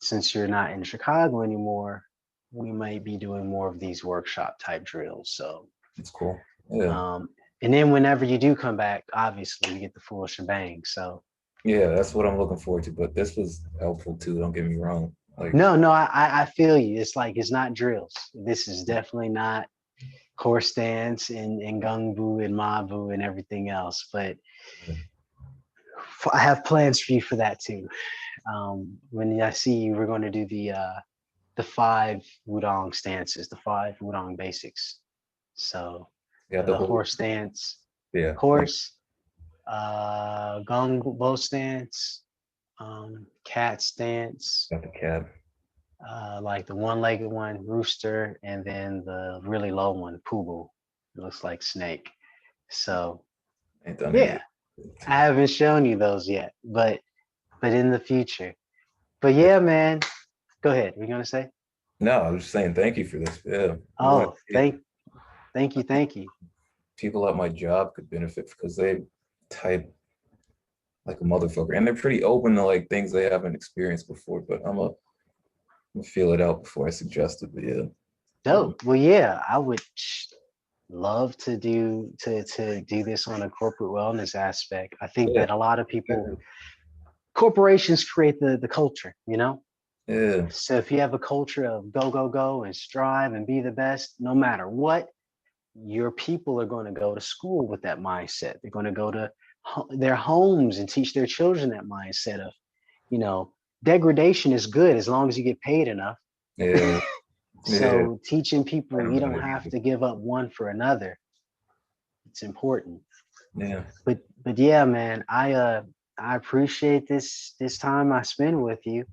since you're not in Chicago anymore, we might be doing more of these workshop type drills. So It's cool. Yeah. And then whenever you do come back, obviously you get the full shebang. So Yeah, that's what I'm looking forward to. But this was helpful too. Don't get me wrong. Like, no, I feel you. It's like it's not drills. This is definitely not horse dance and gungbu and mabu and everything else. But I have plans for you for that too. When I see you, we're going to do the 5 Wudang stances, the 5 Wudang basics. So yeah, the the whole horse stance, yeah, horse, gong bow stance, cat stance, got the cab. like the one-legged one, rooster, and then the really low one, pubu. It looks like snake. So Ain't done it yeah, yet. I haven't shown you those yet, but in the future. But yeah, man, go ahead. What are you gonna say? No, I was just saying thank you for this. Yeah. Oh, thank you, thank you. People at my job could benefit because they type like a motherfucker, and they're pretty open to like things they haven't experienced before. But I'm gonna feel it out before I suggest it. But yeah, Dope. Well, yeah, I would love to do this on a corporate wellness aspect. I think yeah, that a lot of people, corporations create the culture, you know? yeah, So if you have a culture of go, go, go and strive and be the best, no matter what, your people are going to go to school with that mindset. They're going to go to their homes and teach their children that mindset of, you know, degradation is good as long as you get paid enough. yeah, yeah. So teaching I people don't you know don't that have either. to give up one for another. It's important. Yeah, But yeah, man, I appreciate this time I spend with you.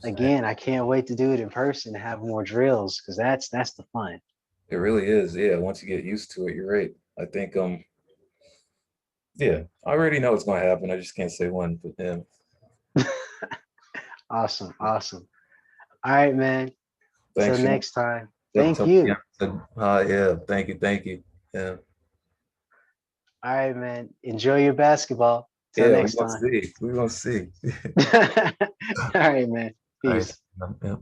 same. Again, I can't wait to do it in person and have more drills because that's the fun. It really is. Yeah, once you get used to it, you're right. I think yeah, I already know it's gonna happen. I just can't say when. But yeah, Awesome, awesome. All right, man. Till thanks, Sean. next time. Yep, Thank you. yeah, thank you. Yeah. All right, man. Enjoy your basketball. Till Yeah, we next gonna time. see. We gonna see. All right, man. All right. Peace. Yeah.